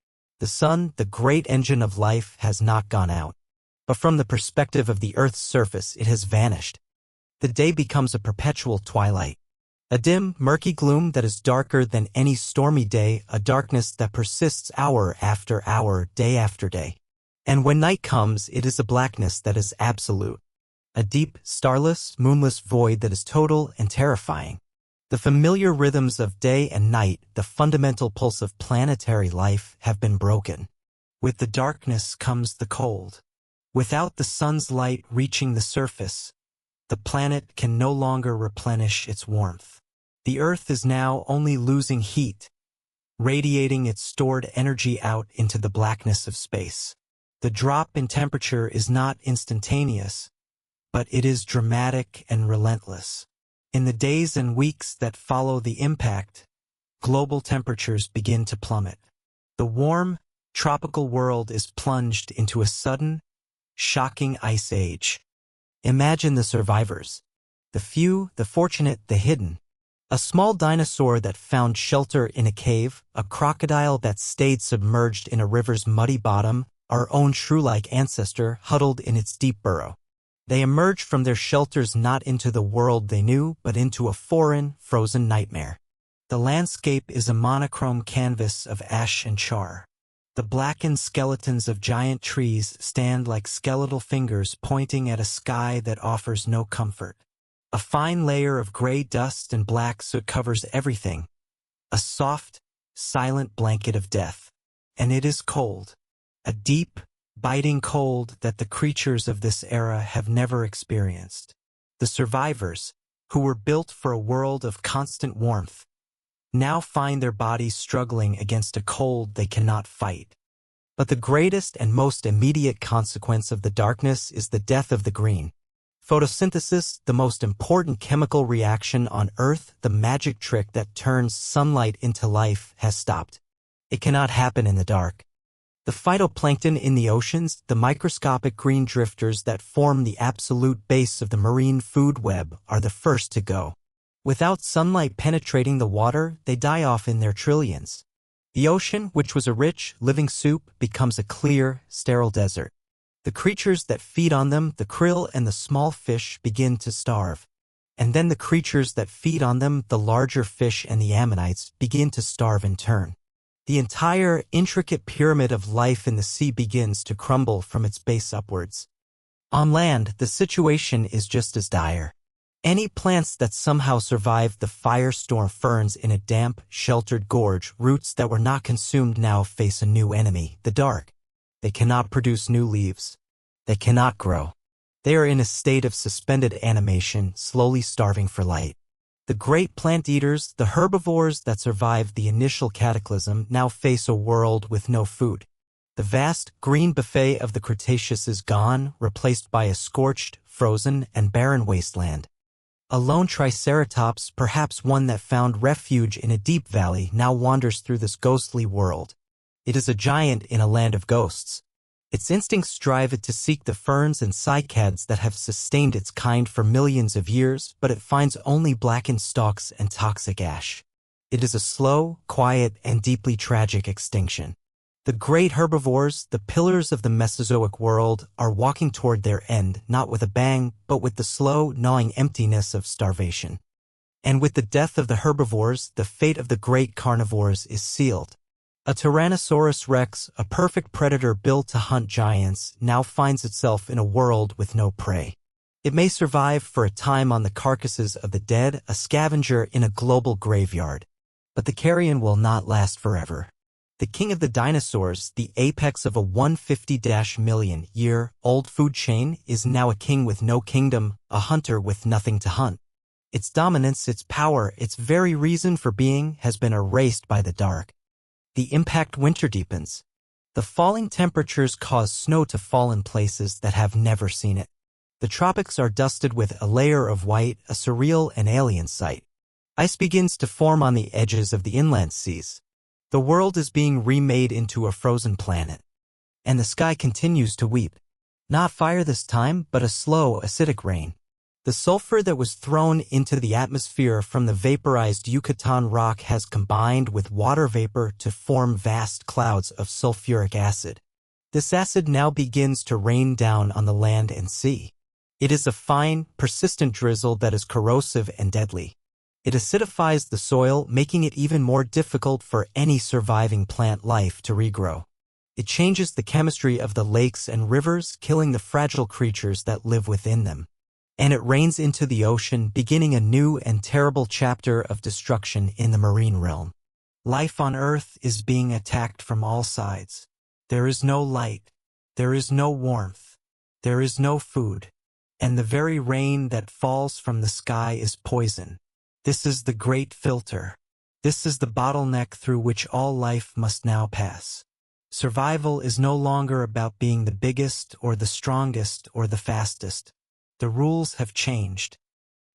The sun, the great engine of life, has not gone out. But from the perspective of the Earth's surface, it has vanished. The day becomes a perpetual twilight. A dim, murky gloom that is darker than any stormy day, a darkness that persists hour after hour, day after day. And when night comes, it is a blackness that is absolute. A deep, starless, moonless void that is total and terrifying. The familiar rhythms of day and night, the fundamental pulse of planetary life, have been broken. With the darkness comes the cold. Without the sun's light reaching the surface, the planet can no longer replenish its warmth. The Earth is now only losing heat, radiating its stored energy out into the blackness of space. The drop in temperature is not instantaneous, but it is dramatic and relentless. In the days and weeks that follow the impact, global temperatures begin to plummet. The warm, tropical world is plunged into a sudden, shocking ice age. Imagine the survivors. The few, the fortunate, the hidden. A small dinosaur that found shelter in a cave, a crocodile that stayed submerged in a river's muddy bottom, our own shrew-like ancestor huddled in its deep burrow. They emerged from their shelters not into the world they knew, but into a foreign, frozen nightmare. The landscape is a monochrome canvas of ash and char. The blackened skeletons of giant trees stand like skeletal fingers pointing at a sky that offers no comfort. A fine layer of gray dust and black soot covers everything. A soft, silent blanket of death. And it is cold. A deep, biting cold that the creatures of this era have never experienced. The survivors, who were built for a world of constant warmth, now find their bodies struggling against a cold they cannot fight. But the greatest and most immediate consequence of the darkness is the death of the green. Photosynthesis, the most important chemical reaction on Earth, the magic trick that turns sunlight into life, has stopped. It cannot happen in the dark. The phytoplankton in the oceans, the microscopic green drifters that form the absolute base of the marine food web, are the first to go. Without sunlight penetrating the water, they die off in their trillions. The ocean, which was a rich, living soup, becomes a clear, sterile desert. The creatures that feed on them, the krill and the small fish, begin to starve. And then the creatures that feed on them, the larger fish and the ammonites, begin to starve in turn. The entire intricate pyramid of life in the sea begins to crumble from its base upwards. On land, the situation is just as dire. Any plants that somehow survived the firestorm, ferns in a damp, sheltered gorge, roots that were not consumed, now face a new enemy, the dark. They cannot produce new leaves. They cannot grow. They are in a state of suspended animation, slowly starving for light. The great plant eaters, the herbivores that survived the initial cataclysm, now face a world with no food. The vast, green buffet of the Cretaceous is gone, replaced by a scorched, frozen, and barren wasteland. A lone triceratops, perhaps one that found refuge in a deep valley, now wanders through this ghostly world. It is a giant in a land of ghosts. Its instincts drive it to seek the ferns and cycads that have sustained its kind for millions of years, but it finds only blackened stalks and toxic ash. It is a slow, quiet, and deeply tragic extinction. The great herbivores, the pillars of the Mesozoic world, are walking toward their end, not with a bang, but with the slow, gnawing emptiness of starvation. And with the death of the herbivores, the fate of the great carnivores is sealed. A Tyrannosaurus rex, a perfect predator built to hunt giants, now finds itself in a world with no prey. It may survive for a time on the carcasses of the dead, a scavenger in a global graveyard. But the carrion will not last forever. The king of the dinosaurs, the apex of a 150-million-year-old food chain, is now a king with no kingdom, a hunter with nothing to hunt. Its dominance, its power, its very reason for being has been erased by the dark. The impact winter deepens. The falling temperatures cause snow to fall in places that have never seen it. The tropics are dusted with a layer of white, a surreal and alien sight. Ice begins to form on the edges of the inland seas. The world is being remade into a frozen planet. And the sky continues to weep. Not fire this time, but a slow, acidic rain. The sulfur that was thrown into the atmosphere from the vaporized Yucatan rock has combined with water vapor to form vast clouds of sulfuric acid. This acid now begins to rain down on the land and sea. It is a fine, persistent drizzle that is corrosive and deadly. It acidifies the soil, making it even more difficult for any surviving plant life to regrow. It changes the chemistry of the lakes and rivers, killing the fragile creatures that live within them. And it rains into the ocean, beginning a new and terrible chapter of destruction in the marine realm. Life on Earth is being attacked from all sides. There is no light. There is no warmth. There is no food. And the very rain that falls from the sky is poison. This is the great filter. This is the bottleneck through which all life must now pass. Survival is no longer about being the biggest or the strongest or the fastest. The rules have changed.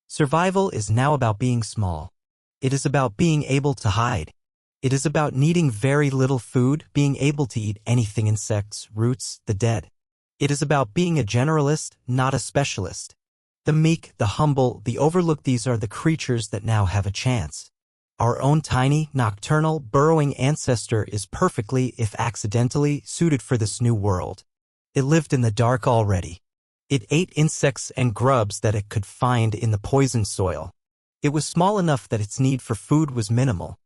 Survival is now about being small. It is about being able to hide. It is about needing very little food, being able to eat anything, insects, roots, the dead. It is about being a generalist, not a specialist. The meek, the humble, the overlooked, these are the creatures that now have a chance. Our own tiny, nocturnal, burrowing ancestor is perfectly, if accidentally, suited for this new world. It lived in the dark already. It ate insects and grubs that it could find in the poisoned soil. It was small enough that its need for food was minimal.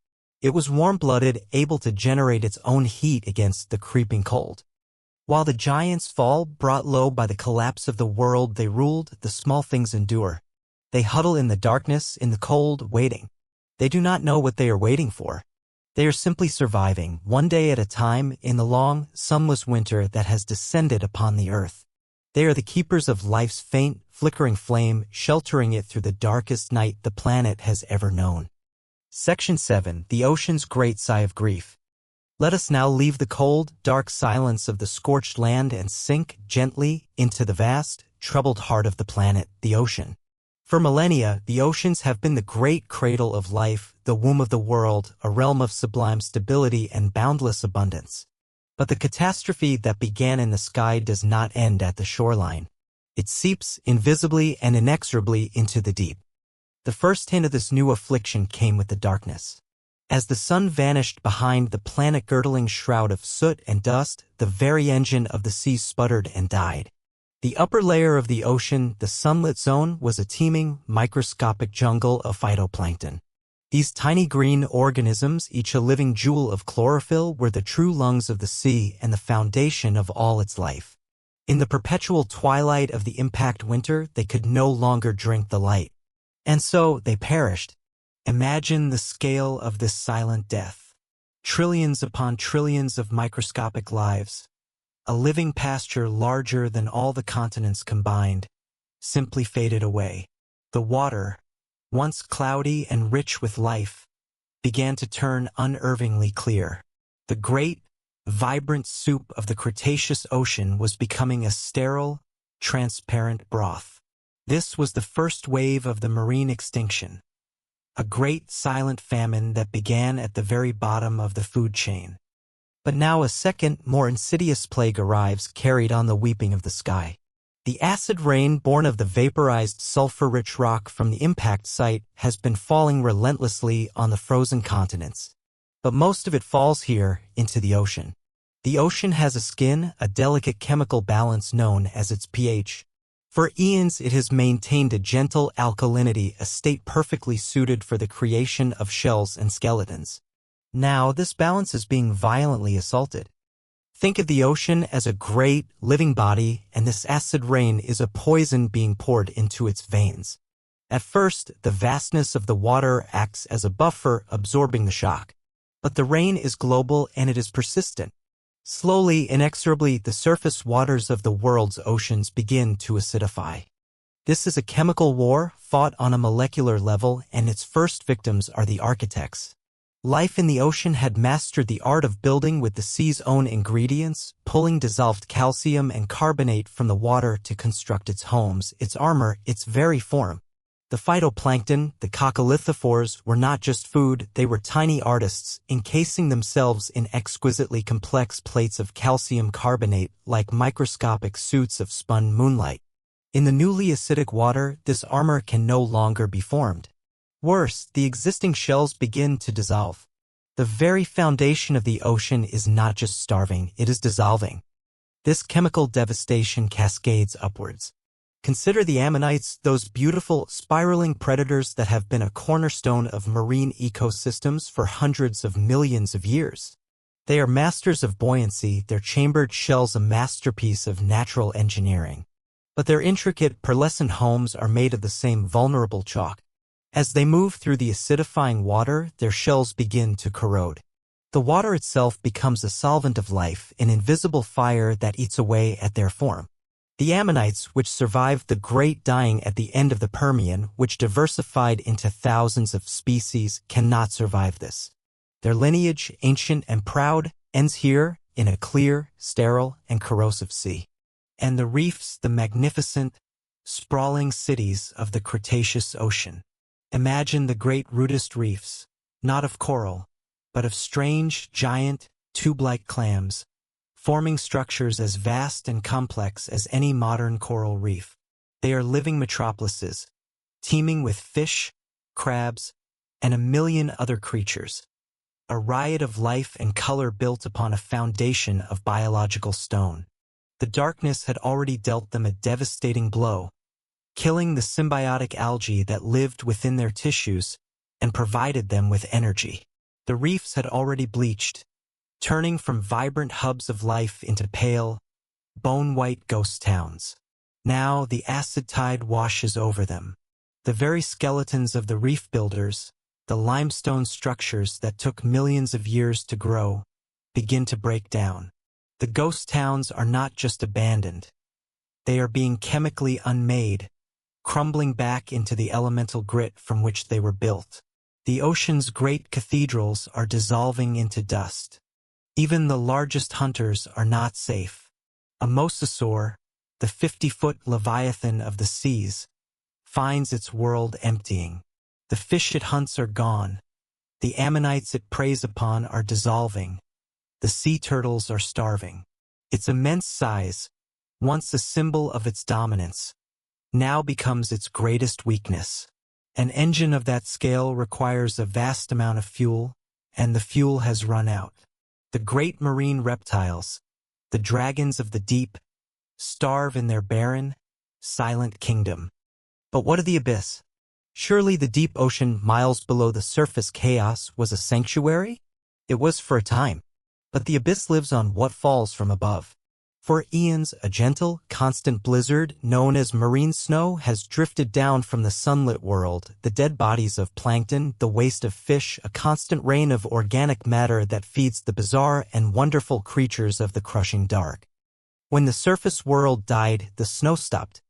It was warm-blooded, able to generate its own heat against the creeping cold. While the giants fall, brought low by the collapse of the world they ruled, the small things endure. They huddle in the darkness, in the cold, waiting. They do not know what they are waiting for. They are simply surviving, one day at a time, in the long, sunless winter that has descended upon the earth. They are the keepers of life's faint, flickering flame, sheltering it through the darkest night the planet has ever known. Section 7. The Ocean's Great Sigh of Grief. Let us now leave the cold, dark silence of the scorched land and sink gently into the vast, troubled heart of the planet, the ocean. For millennia, the oceans have been the great cradle of life, the womb of the world, a realm of sublime stability and boundless abundance. But the catastrophe that began in the sky does not end at the shoreline. It seeps invisibly and inexorably into the deep. The first hint of this new affliction came with the darkness. As the sun vanished behind the planet-girdling shroud of soot and dust, the very engine of the sea sputtered and died. The upper layer of the ocean, the sunlit zone, was a teeming, microscopic jungle of phytoplankton. These tiny green organisms, each a living jewel of chlorophyll, were the true lungs of the sea and the foundation of all its life. In the perpetual twilight of the impact winter, they could no longer drink the light. And so they perished. Imagine the scale of this silent death. Trillions upon trillions of microscopic lives, a living pasture larger than all the continents combined, simply faded away. The water, once cloudy and rich with life, began to turn unervingly clear. The great, vibrant soup of the Cretaceous ocean was becoming a sterile, transparent broth. This was the first wave of the marine extinction, a great silent famine that began at the very bottom of the food chain. But now a second, more insidious plague arrives, carried on the weeping of the sky. The acid rain born of the vaporized sulfur-rich rock from the impact site has been falling relentlessly on the frozen continents. But most of it falls here, into the ocean. The ocean has a skin, a delicate chemical balance known as its pH. For eons it has maintained a gentle alkalinity, a state perfectly suited for the creation of shells and skeletons. Now this balance is being violently assaulted. Think of the ocean as a great, living body, and this acid rain is a poison being poured into its veins. At first, the vastness of the water acts as a buffer, absorbing the shock. But the rain is global and it is persistent. Slowly, inexorably, the surface waters of the world's oceans begin to acidify. This is a chemical war fought on a molecular level, and its first victims are the architects. Life in the ocean had mastered the art of building with the sea's own ingredients, pulling dissolved calcium and carbonate from the water to construct its homes, its armor, its very form. The phytoplankton, the coccolithophores, were not just food, they were tiny artists, encasing themselves in exquisitely complex plates of calcium carbonate like microscopic suits of spun moonlight. In the newly acidic water, this armor can no longer be formed. Worse, the existing shells begin to dissolve. The very foundation of the ocean is not just starving, it is dissolving. This chemical devastation cascades upwards. Consider the ammonites, those beautiful, spiraling predators that have been a cornerstone of marine ecosystems for hundreds of millions of years. They are masters of buoyancy, their chambered shells a masterpiece of natural engineering. But their intricate, pearlescent homes are made of the same vulnerable chalk. As they move through the acidifying water, their shells begin to corrode. The water itself becomes a solvent of life, an invisible fire that eats away at their form. The ammonites, which survived the great dying at the end of the Permian, which diversified into thousands of species, cannot survive this. Their lineage, ancient and proud, ends here in a clear, sterile, and corrosive sea. And the reefs, the magnificent, sprawling cities of the Cretaceous ocean. Imagine the great rudist reefs, not of coral, but of strange, giant, tube-like clams, forming structures as vast and complex as any modern coral reef. They are living metropolises, teeming with fish, crabs, and a million other creatures. A riot of life and color built upon a foundation of biological stone. The darkness had already dealt them a devastating blow, killing the symbiotic algae that lived within their tissues and provided them with energy. The reefs had already bleached, turning from vibrant hubs of life into pale, bone-white ghost towns. Now the acid tide washes over them. The very skeletons of the reef builders, the limestone structures that took millions of years to grow, begin to break down. The ghost towns are not just abandoned. They are being chemically unmade, crumbling back into the elemental grit from which they were built. The ocean's great cathedrals are dissolving into dust. Even the largest hunters are not safe. A mosasaur, the 50-foot leviathan of the seas, finds its world emptying. The fish it hunts are gone. The ammonites it preys upon are dissolving. The sea turtles are starving. Its immense size, once a symbol of its dominance, now becomes its greatest weakness. An engine of that scale requires a vast amount of fuel, and the fuel has run out. The great marine reptiles, the dragons of the deep, starve in their barren, silent kingdom. But what of the abyss? Surely the deep ocean miles below the surface chaos was a sanctuary? It was for a time. But the abyss lives on what falls from above. For eons, a gentle, constant blizzard known as marine snow has drifted down from the sunlit world, the dead bodies of plankton, the waste of fish, a constant rain of organic matter that feeds the bizarre and wonderful creatures of the crushing dark. When the surface world died, the snow stopped.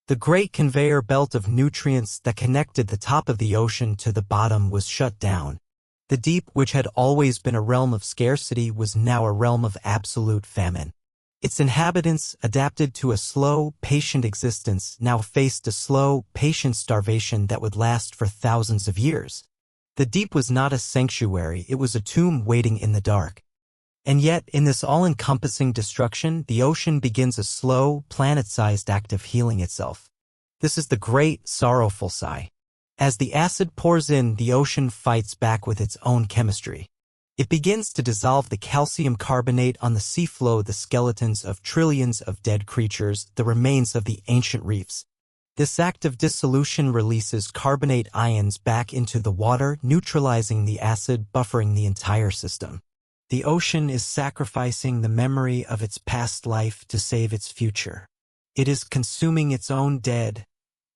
The great conveyor belt of nutrients that connected the top of the ocean to the bottom was shut down. The deep, which had always been a realm of scarcity, was now a realm of absolute famine. Its inhabitants, adapted to a slow, patient existence, now faced a slow, patient starvation that would last for thousands of years. The deep was not a sanctuary, it was a tomb waiting in the dark. And yet, in this all-encompassing destruction, the ocean begins a slow, planet-sized act of healing itself. This is the great, sorrowful sigh. As the acid pours in, the ocean fights back with its own chemistry. It begins to dissolve the calcium carbonate on the seafloor, the skeletons of trillions of dead creatures, the remains of the ancient reefs. This act of dissolution releases carbonate ions back into the water, neutralizing the acid, buffering the entire system. The ocean is sacrificing the memory of its past life to save its future. It is consuming its own dead,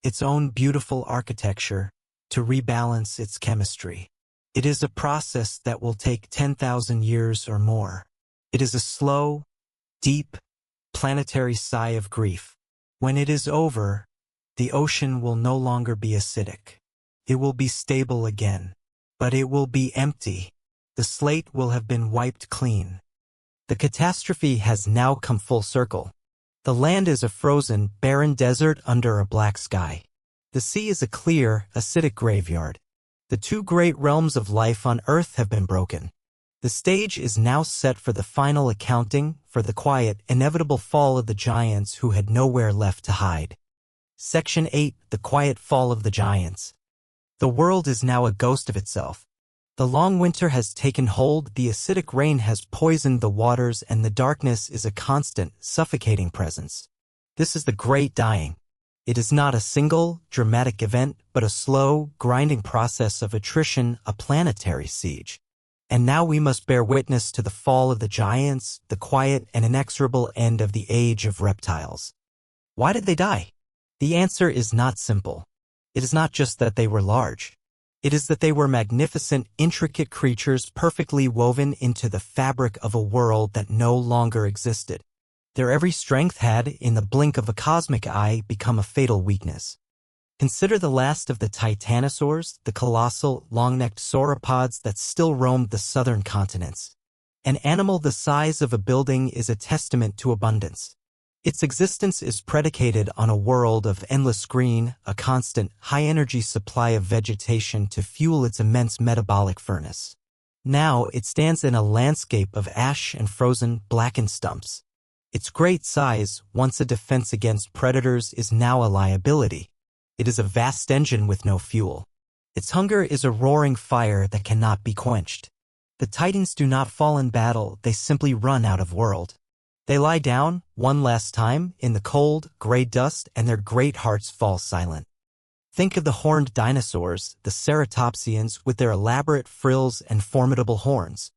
its own beautiful architecture, to rebalance its chemistry. It is a process that will take 10,000 years or more. It is a slow, deep, planetary sigh of grief. When it is over, the ocean will no longer be acidic. It will be stable again. But it will be empty. The slate will have been wiped clean. The catastrophe has now come full circle. The land is a frozen, barren desert under a black sky. The sea is a clear, acidic graveyard. The two great realms of life on Earth have been broken. The stage is now set for the final accounting, for the quiet, inevitable fall of the giants who had nowhere left to hide. Section 8, The Quiet Fall of the Giants. The world is now a ghost of itself. The long winter has taken hold, the acidic rain has poisoned the waters, and the darkness is a constant, suffocating presence. This is the Great Dying. It is not a single, dramatic event, but a slow, grinding process of attrition, a planetary siege. And now we must bear witness to the fall of the giants, the quiet and inexorable end of the age of reptiles. Why did they die? The answer is not simple. It is not just that they were large. It is that they were magnificent, intricate creatures perfectly woven into the fabric of a world that no longer existed. Their every strength had, in the blink of a cosmic eye, become a fatal weakness. Consider the last of the titanosaurs, the colossal, long-necked sauropods that still roamed the southern continents. An animal the size of a building is a testament to abundance. Its existence is predicated on a world of endless green, a constant, high-energy supply of vegetation to fuel its immense metabolic furnace. Now it stands in a landscape of ash and frozen, blackened stumps. Its great size, once a defense against predators, is now a liability. It is a vast engine with no fuel. Its hunger is a roaring fire that cannot be quenched. The titans do not fall in battle, they simply run out of world. They lie down, one last time, in the cold, gray dust, and their great hearts fall silent. Think of the horned dinosaurs, the ceratopsians, with their elaborate frills and formidable horns.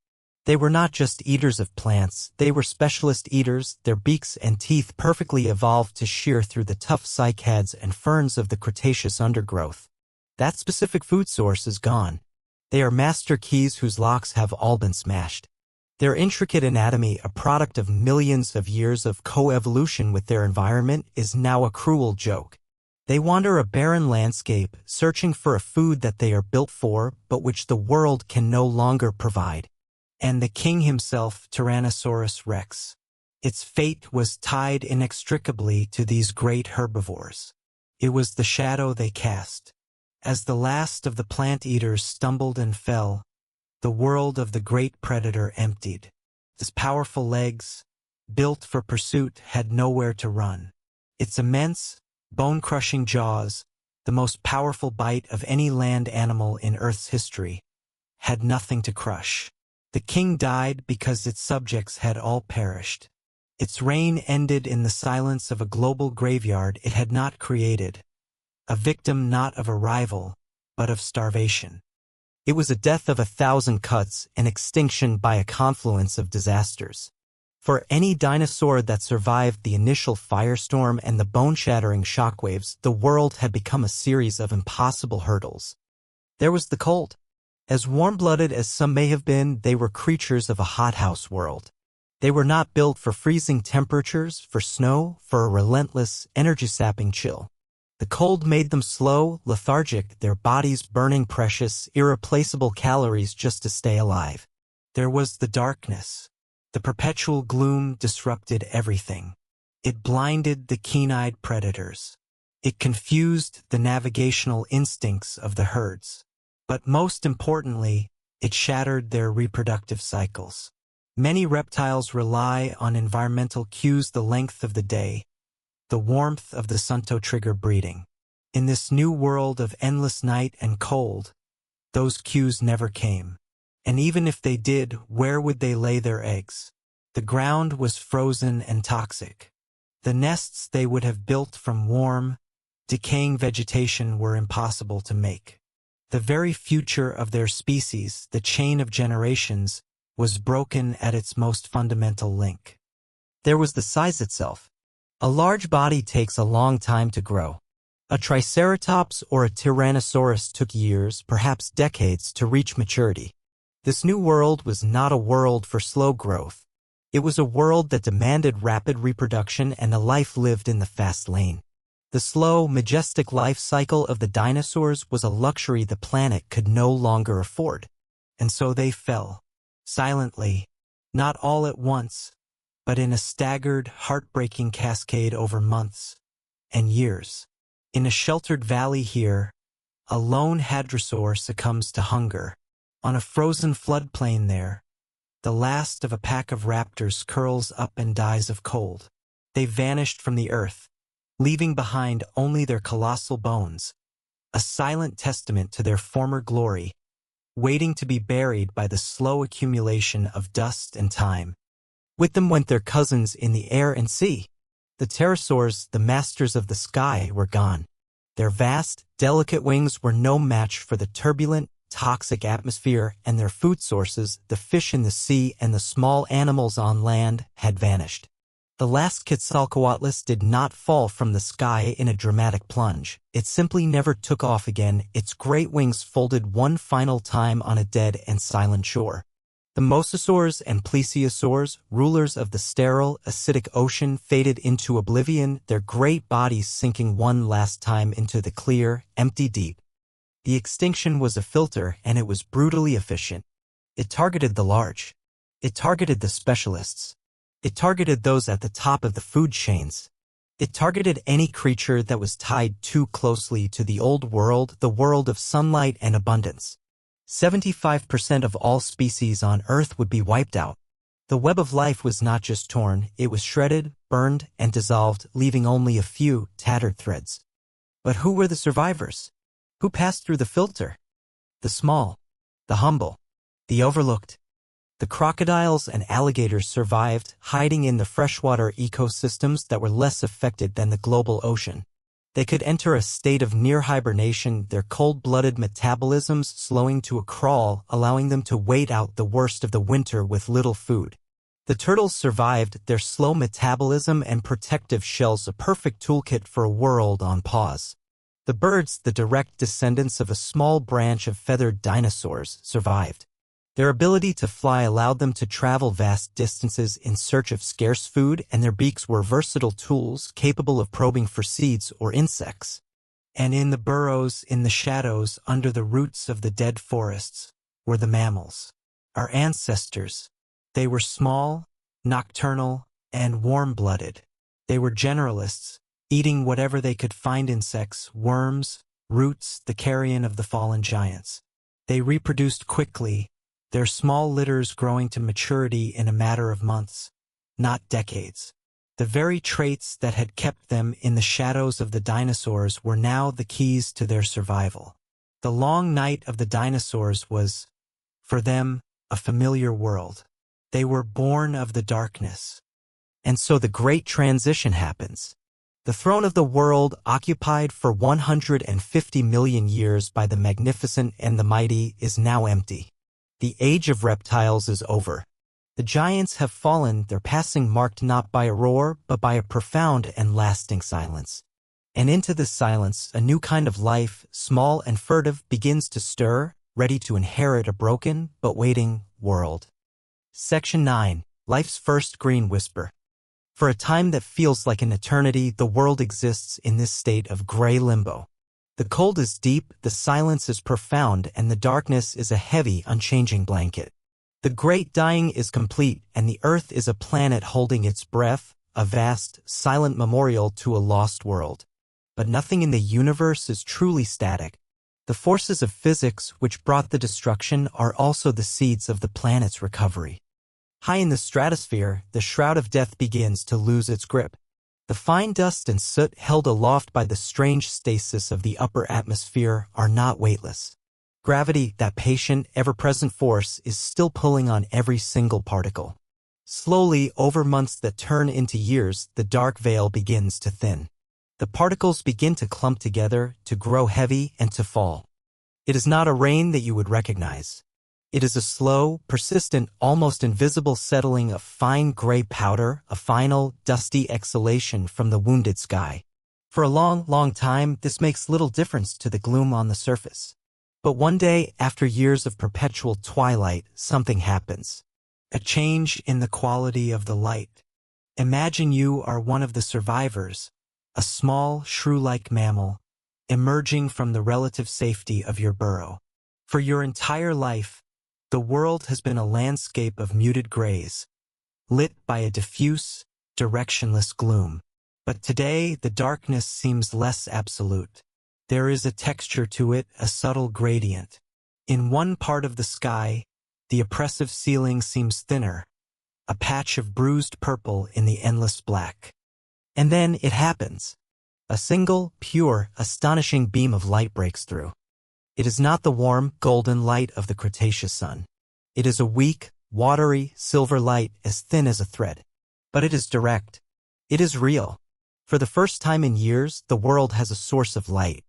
They were not just eaters of plants, they were specialist eaters, their beaks and teeth perfectly evolved to shear through the tough cycads and ferns of the Cretaceous undergrowth. That specific food source is gone. They are master keys whose locks have all been smashed. Their intricate anatomy, a product of millions of years of coevolution with their environment, is now a cruel joke. They wander a barren landscape, searching for a food that they are built for, but which the world can no longer provide. And the king himself, Tyrannosaurus rex. Its fate was tied inextricably to these great herbivores. It was the shadow they cast. As the last of the plant-eaters stumbled and fell, the world of the great predator emptied. Its powerful legs, built for pursuit, had nowhere to run. Its immense, bone-crushing jaws, the most powerful bite of any land animal in Earth's history, had nothing to crush. The king died because its subjects had all perished. Its reign ended in the silence of a global graveyard it had not created, a victim not of a rival, but of starvation. It was a death of 1,000 cuts, an extinction by a confluence of disasters. For any dinosaur that survived the initial firestorm and the bone-shattering shockwaves, the world had become a series of impossible hurdles. There was the cold. As warm-blooded as some may have been, they were creatures of a hothouse world. They were not built for freezing temperatures, for snow, for a relentless, energy-sapping chill. The cold made them slow, lethargic, their bodies burning precious, irreplaceable calories just to stay alive. There was the darkness. The perpetual gloom disrupted everything. It blinded the keen-eyed predators. It confused the navigational instincts of the herds. But most importantly, it shattered their reproductive cycles. Many reptiles rely on environmental cues: the length of the day, the warmth of the sun to trigger breeding. In this new world of endless night and cold, those cues never came. And even if they did, where would they lay their eggs? The ground was frozen and toxic. The nests they would have built from warm, decaying vegetation were impossible to make. The very future of their species, the chain of generations, was broken at its most fundamental link. There was the size itself. A large body takes a long time to grow. A triceratops or a tyrannosaurus took years, perhaps decades, to reach maturity. This new world was not a world for slow growth. It was a world that demanded rapid reproduction and a life lived in the fast lane. The slow, majestic life cycle of the dinosaurs was a luxury the planet could no longer afford. And so they fell. Silently, not all at once, but in a staggered, heartbreaking cascade over months and years. In a sheltered valley here, a lone hadrosaur succumbs to hunger. On a frozen floodplain there, the last of a pack of raptors curls up and dies of cold. They vanished from the earth, leaving behind only their colossal bones, a silent testament to their former glory, waiting to be buried by the slow accumulation of dust and time. With them went their cousins in the air and sea. The pterosaurs, the masters of the sky, were gone. Their vast, delicate wings were no match for the turbulent, toxic atmosphere, and their food sources, the fish in the sea and the small animals on land, had vanished. The last Quetzalcoatlus did not fall from the sky in a dramatic plunge. It simply never took off again, its great wings folded one final time on a dead and silent shore. The mosasaurs and plesiosaurs, rulers of the sterile, acidic ocean, faded into oblivion, their great bodies sinking one last time into the clear, empty deep. The extinction was a filter, and it was brutally efficient. It targeted the large. It targeted the specialists. It targeted those at the top of the food chains. It targeted any creature that was tied too closely to the old world, the world of sunlight and abundance. 75% of all species on Earth would be wiped out. The web of life was not just torn, it was shredded, burned, and dissolved, leaving only a few tattered threads. But who were the survivors? Who passed through the filter? The small, the humble, the overlooked. The crocodiles and alligators survived, hiding in the freshwater ecosystems that were less affected than the global ocean. They could enter a state of near hibernation, their cold-blooded metabolisms slowing to a crawl, allowing them to wait out the worst of the winter with little food. The turtles survived, their slow metabolism and protective shells a perfect toolkit for a world on pause. The birds, the direct descendants of a small branch of feathered dinosaurs, survived. Their ability to fly allowed them to travel vast distances in search of scarce food, and their beaks were versatile tools capable of probing for seeds or insects. And in the burrows, in the shadows, under the roots of the dead forests, were the mammals, our ancestors. They were small, nocturnal, and warm-blooded. They were generalists, eating whatever they could find: insects, worms, roots, the carrion of the fallen giants. They reproduced quickly, their small litters growing to maturity in a matter of months, not decades. The very traits that had kept them in the shadows of the dinosaurs were now the keys to their survival. The long night of the dinosaurs was, for them, a familiar world. They were born of the darkness. And so the great transition happens. The throne of the world, occupied for 150 million years by the magnificent and the mighty, is now empty. The age of reptiles is over. The giants have fallen, their passing marked not by a roar, but by a profound and lasting silence. And into this silence, a new kind of life, small and furtive, begins to stir, ready to inherit a broken, but waiting, world. Section 9. Life's First Green Whisper. For a time that feels like an eternity, the world exists in this state of gray limbo. The cold is deep, the silence is profound, and the darkness is a heavy, unchanging blanket. The great dying is complete, and the earth is a planet holding its breath, a vast, silent memorial to a lost world. But nothing in the universe is truly static. The forces of physics which brought the destruction are also the seeds of the planet's recovery. High in the stratosphere, the shroud of death begins to lose its grip. The fine dust and soot held aloft by the strange stasis of the upper atmosphere are not weightless. Gravity, that patient, ever-present force, is still pulling on every single particle. Slowly, over months that turn into years, the dark veil begins to thin. The particles begin to clump together, to grow heavy, and to fall. It is not a rain that you would recognize. It is a slow, persistent, almost invisible settling of fine gray powder, a final, dusty exhalation from the wounded sky. For a long, long time, this makes little difference to the gloom on the surface. But one day, after years of perpetual twilight, something happens. A change in the quality of the light. Imagine you are one of the survivors, a small, shrew-like mammal, emerging from the relative safety of your burrow. For your entire life, the world has been a landscape of muted grays, lit by a diffuse, directionless gloom. But today, the darkness seems less absolute. There is a texture to it, a subtle gradient. In one part of the sky, the oppressive ceiling seems thinner, a patch of bruised purple in the endless black. And then it happens. A single, pure, astonishing beam of light breaks through. It is not the warm, golden light of the Cretaceous sun. It is a weak, watery, silver light as thin as a thread. But it is direct. It is real. For the first time in years, the world has a source of light.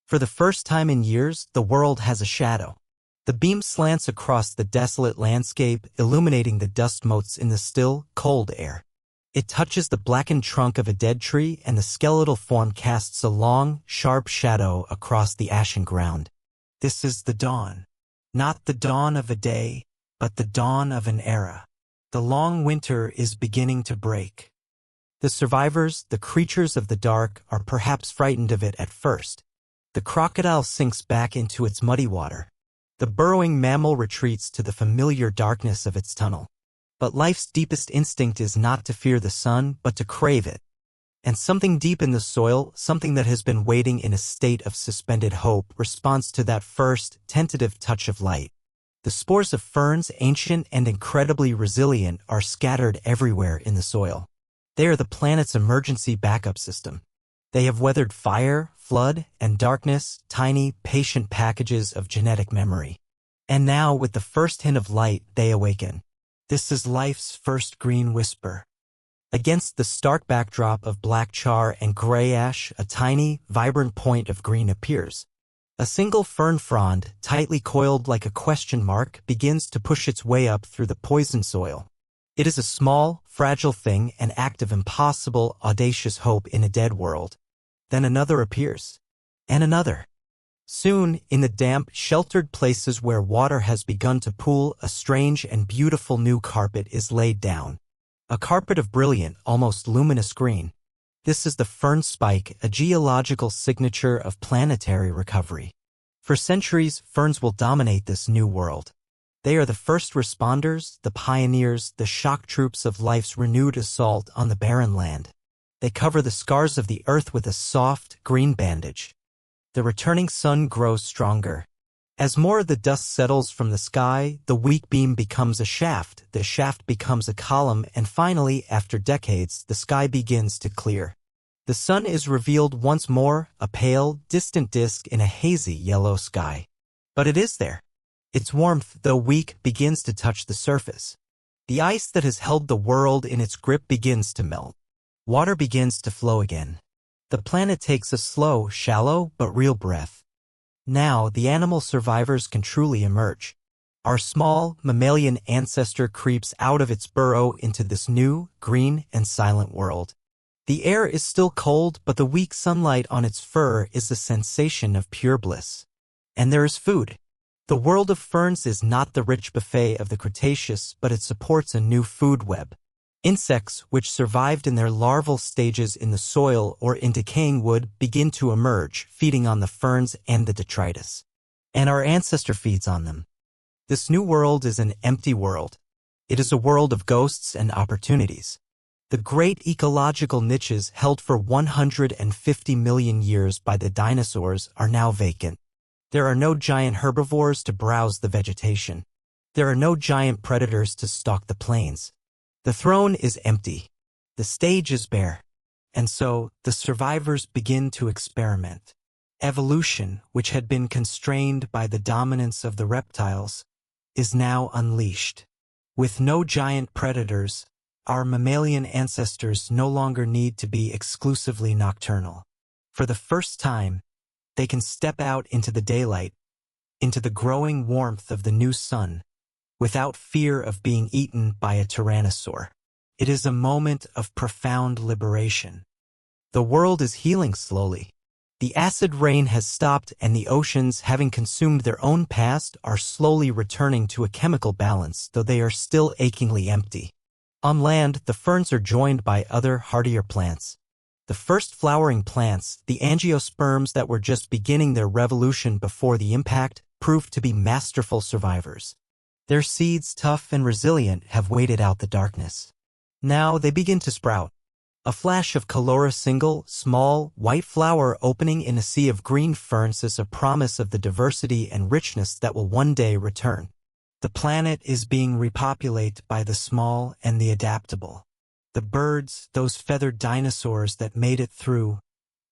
For the first time in years, the world has a shadow. The beam slants across the desolate landscape, illuminating the dust motes in the still, cold air. It touches the blackened trunk of a dead tree, and the skeletal form casts a long, sharp shadow across the ashen ground. This is the dawn. Not the dawn of a day, but the dawn of an era. The long winter is beginning to break. The survivors, the creatures of the dark, are perhaps frightened of it at first. The crocodile sinks back into its muddy water. The burrowing mammal retreats to the familiar darkness of its tunnel. But life's deepest instinct is not to fear the sun, but to crave it. And something deep in the soil, something that has been waiting in a state of suspended hope, responds to that first, tentative touch of light. The spores of ferns, ancient and incredibly resilient, are scattered everywhere in the soil. They are the planet's emergency backup system. They have weathered fire, flood, and darkness, tiny, patient packages of genetic memory. And now, with the first hint of light, they awaken. This is life's first green whisper. Against the stark backdrop of black char and gray ash, a tiny, vibrant point of green appears. A single fern frond, tightly coiled like a question mark, begins to push its way up through the poison soil. It is a small, fragile thing, an act of impossible, audacious hope in a dead world. Then another appears. And another. Soon, in the damp, sheltered places where water has begun to pool, a strange and beautiful new carpet is laid down. A carpet of brilliant, almost luminous green. This is the fern spike, a geological signature of planetary recovery. For centuries, ferns will dominate this new world. They are the first responders, the pioneers, the shock troops of life's renewed assault on the barren land. They cover the scars of the earth with a soft, green bandage. The returning sun grows stronger. As more of the dust settles from the sky, the weak beam becomes a shaft, the shaft becomes a column, and finally, after decades, the sky begins to clear. The sun is revealed once more, a pale, distant disk in a hazy yellow sky. But it is there. Its warmth, though weak, begins to touch the surface. The ice that has held the world in its grip begins to melt. Water begins to flow again. The planet takes a slow, shallow, but real breath. Now, the animal survivors can truly emerge. Our small, mammalian ancestor creeps out of its burrow into this new, green, and silent world. The air is still cold, but the weak sunlight on its fur is the sensation of pure bliss. And there is food. The world of ferns is not the rich buffet of the Cretaceous, but it supports a new food web. Insects, which survived in their larval stages in the soil or in decaying wood, begin to emerge, feeding on the ferns and the detritus. And our ancestor feeds on them. This new world is an empty world. It is a world of ghosts and opportunities. The great ecological niches held for 150 million years by the dinosaurs are now vacant. There are no giant herbivores to browse the vegetation. There are no giant predators to stalk the plains. The throne is empty. The stage is bare. And so, the survivors begin to experiment. Evolution, which had been constrained by the dominance of the reptiles, is now unleashed. With no giant predators, our mammalian ancestors no longer need to be exclusively nocturnal. For the first time, they can step out into the daylight, into the growing warmth of the new sun, without fear of being eaten by a tyrannosaur. It is a moment of profound liberation. The world is healing slowly. The acid rain has stopped, and the oceans, having consumed their own past, are slowly returning to a chemical balance, though they are still achingly empty. On land, the ferns are joined by other, hardier plants. The first flowering plants, the angiosperms that were just beginning their revolution before the impact, proved to be masterful survivors. Their seeds, tough and resilient, have waited out the darkness. Now they begin to sprout. A flash of color, a single, small, white flower opening in a sea of green ferns is a promise of the diversity and richness that will one day return. The planet is being repopulated by the small and the adaptable. The birds, those feathered dinosaurs that made it through,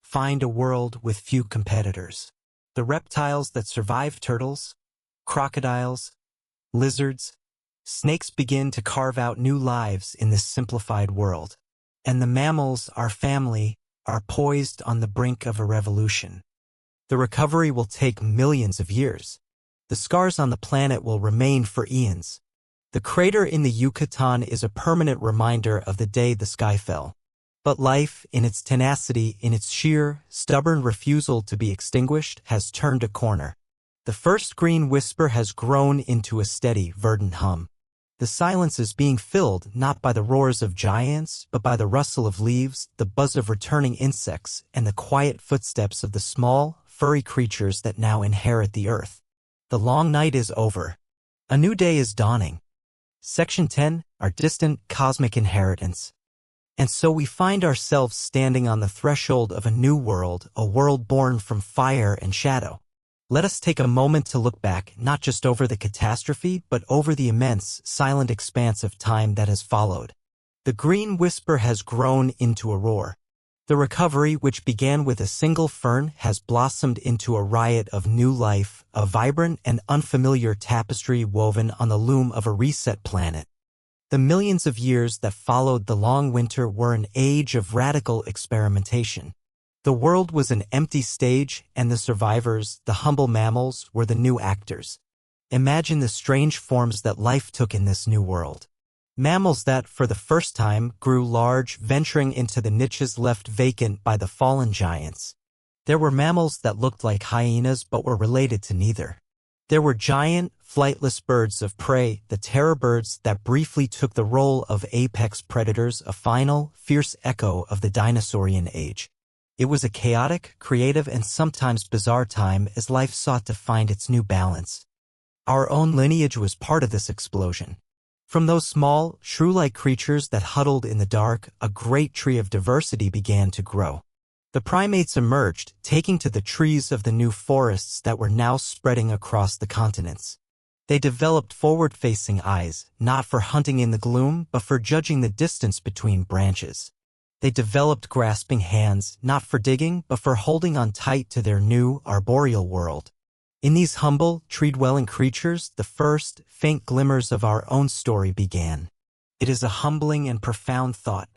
find a world with few competitors. The reptiles that survive turtles, crocodiles, lizards, snakes begin to carve out new lives in this simplified world. And the mammals, our family, are poised on the brink of a revolution. The recovery will take millions of years. The scars on the planet will remain for eons. The crater in the Yucatan is a permanent reminder of the day the sky fell. But life, in its tenacity, in its sheer, stubborn refusal to be extinguished, has turned a corner. The first green whisper has grown into a steady, verdant hum. The silence is being filled not by the roars of giants, but by the rustle of leaves, the buzz of returning insects, and the quiet footsteps of the small, furry creatures that now inherit the earth. The long night is over. A new day is dawning. Section 10, our distant cosmic inheritance. And so we find ourselves standing on the threshold of a new world, a world born from fire and shadow. Let us take a moment to look back, not just over the catastrophe, but over the immense, silent expanse of time that has followed. The green whisper has grown into a roar. The recovery, which began with a single fern, has blossomed into a riot of new life, a vibrant and unfamiliar tapestry woven on the loom of a reset planet. The millions of years that followed the long winter were an age of radical experimentation. The world was an empty stage, and the survivors, the humble mammals, were the new actors. Imagine the strange forms that life took in this new world. Mammals that, for the first time, grew large, venturing into the niches left vacant by the fallen giants. There were mammals that looked like hyenas but were related to neither. There were giant, flightless birds of prey, the terror birds that briefly took the role of apex predators, a final, fierce echo of the dinosaurian age. It was a chaotic, creative, and sometimes bizarre time as life sought to find its new balance. Our own lineage was part of this explosion. From those small, shrew-like creatures that huddled in the dark, a great tree of diversity began to grow. The primates emerged, taking to the trees of the new forests that were now spreading across the continents. They developed forward-facing eyes, not for hunting in the gloom, but for judging the distance between branches. They developed grasping hands, not for digging, but for holding on tight to their new, arboreal world. In these humble, tree-dwelling creatures, the first, faint glimmers of our own story began. It is a humbling and profound thought.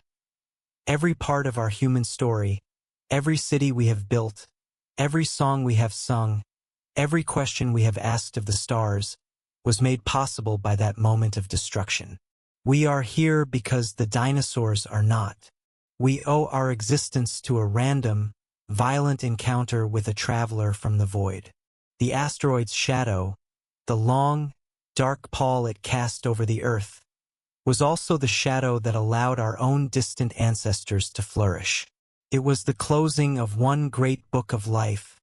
Every part of our human story, every city we have built, every song we have sung, every question we have asked of the stars, was made possible by that moment of destruction. We are here because the dinosaurs are not. We owe our existence to a random, violent encounter with a traveler from the void. The asteroid's shadow, the long, dark pall it cast over the Earth, was also the shadow that allowed our own distant ancestors to flourish. It was the closing of one great book of life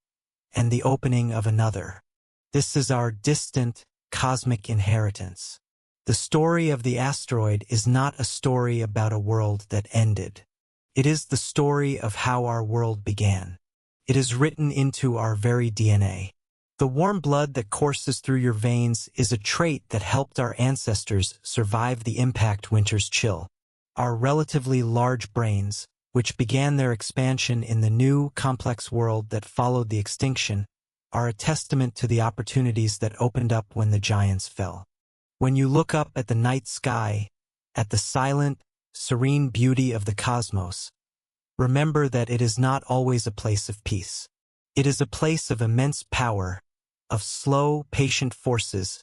and the opening of another. This is our distant, cosmic inheritance. The story of the asteroid is not a story about a world that ended. It is the story of how our world began. It is written into our very DNA. The warm blood that courses through your veins is a trait that helped our ancestors survive the impact winter's chill. Our relatively large brains, which began their expansion in the new, complex world that followed the extinction, are a testament to the opportunities that opened up when the giants fell. When you look up at the night sky, at the silent, serene beauty of the cosmos, remember that it is not always a place of peace. It is a place of immense power, of slow, patient forces,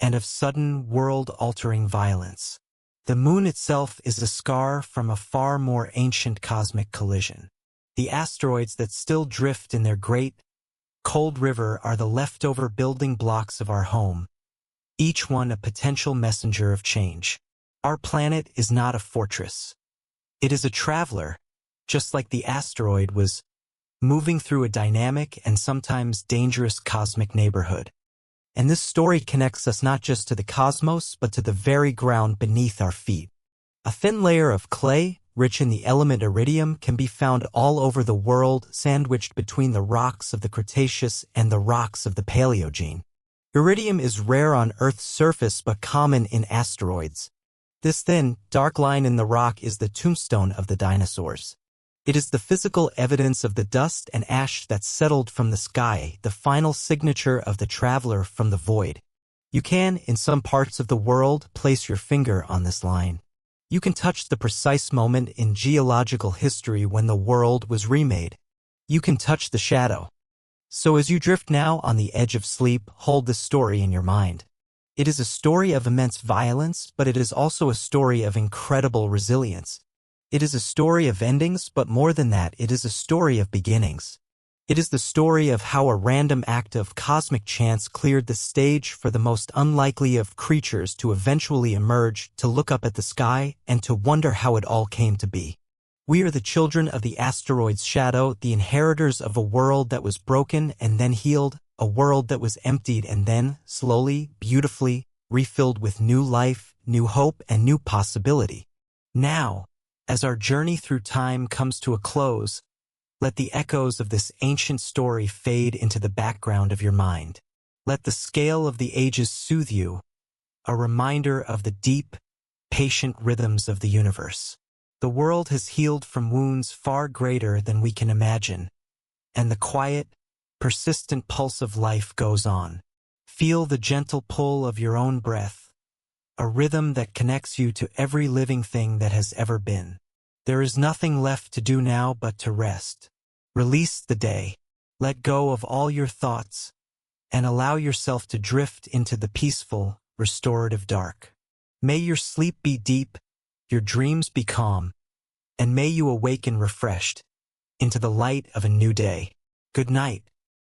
and of sudden, world-altering violence. The moon itself is a scar from a far more ancient cosmic collision. The asteroids that still drift in their great, cold river are the leftover building blocks of our home, each one a potential messenger of change. Our planet is not a fortress. It is a traveler, just like the asteroid was, moving through a dynamic and sometimes dangerous cosmic neighborhood. And this story connects us not just to the cosmos, but to the very ground beneath our feet. A thin layer of clay, rich in the element iridium, can be found all over the world, sandwiched between the rocks of the Cretaceous and the rocks of the Paleogene. Iridium is rare on Earth's surface but common in asteroids. This thin, dark line in the rock is the tombstone of the dinosaurs. It is the physical evidence of the dust and ash that settled from the sky, the final signature of the traveler from the void. You can, in some parts of the world, place your finger on this line. You can touch the precise moment in geological history when the world was remade. You can touch the shadow. So as you drift now on the edge of sleep, hold this story in your mind. It is a story of immense violence, but it is also a story of incredible resilience. It is a story of endings, but more than that, it is a story of beginnings. It is the story of how a random act of cosmic chance cleared the stage for the most unlikely of creatures to eventually emerge, to look up at the sky, and to wonder how it all came to be. We are the children of the asteroid's shadow, the inheritors of a world that was broken and then healed, a world that was emptied and then, slowly, beautifully, refilled with new life, new hope, and new possibility. Now, as our journey through time comes to a close, let the echoes of this ancient story fade into the background of your mind. Let the scale of the ages soothe you, a reminder of the deep, patient rhythms of the universe. The world has healed from wounds far greater than we can imagine, and the quiet, persistent pulse of life goes on. Feel the gentle pull of your own breath, a rhythm that connects you to every living thing that has ever been. There is nothing left to do now but to rest. Release the day, let go of all your thoughts, and allow yourself to drift into the peaceful, restorative dark. May your sleep be deep, your dreams be calm, and may you awaken refreshed into the light of a new day. Good night.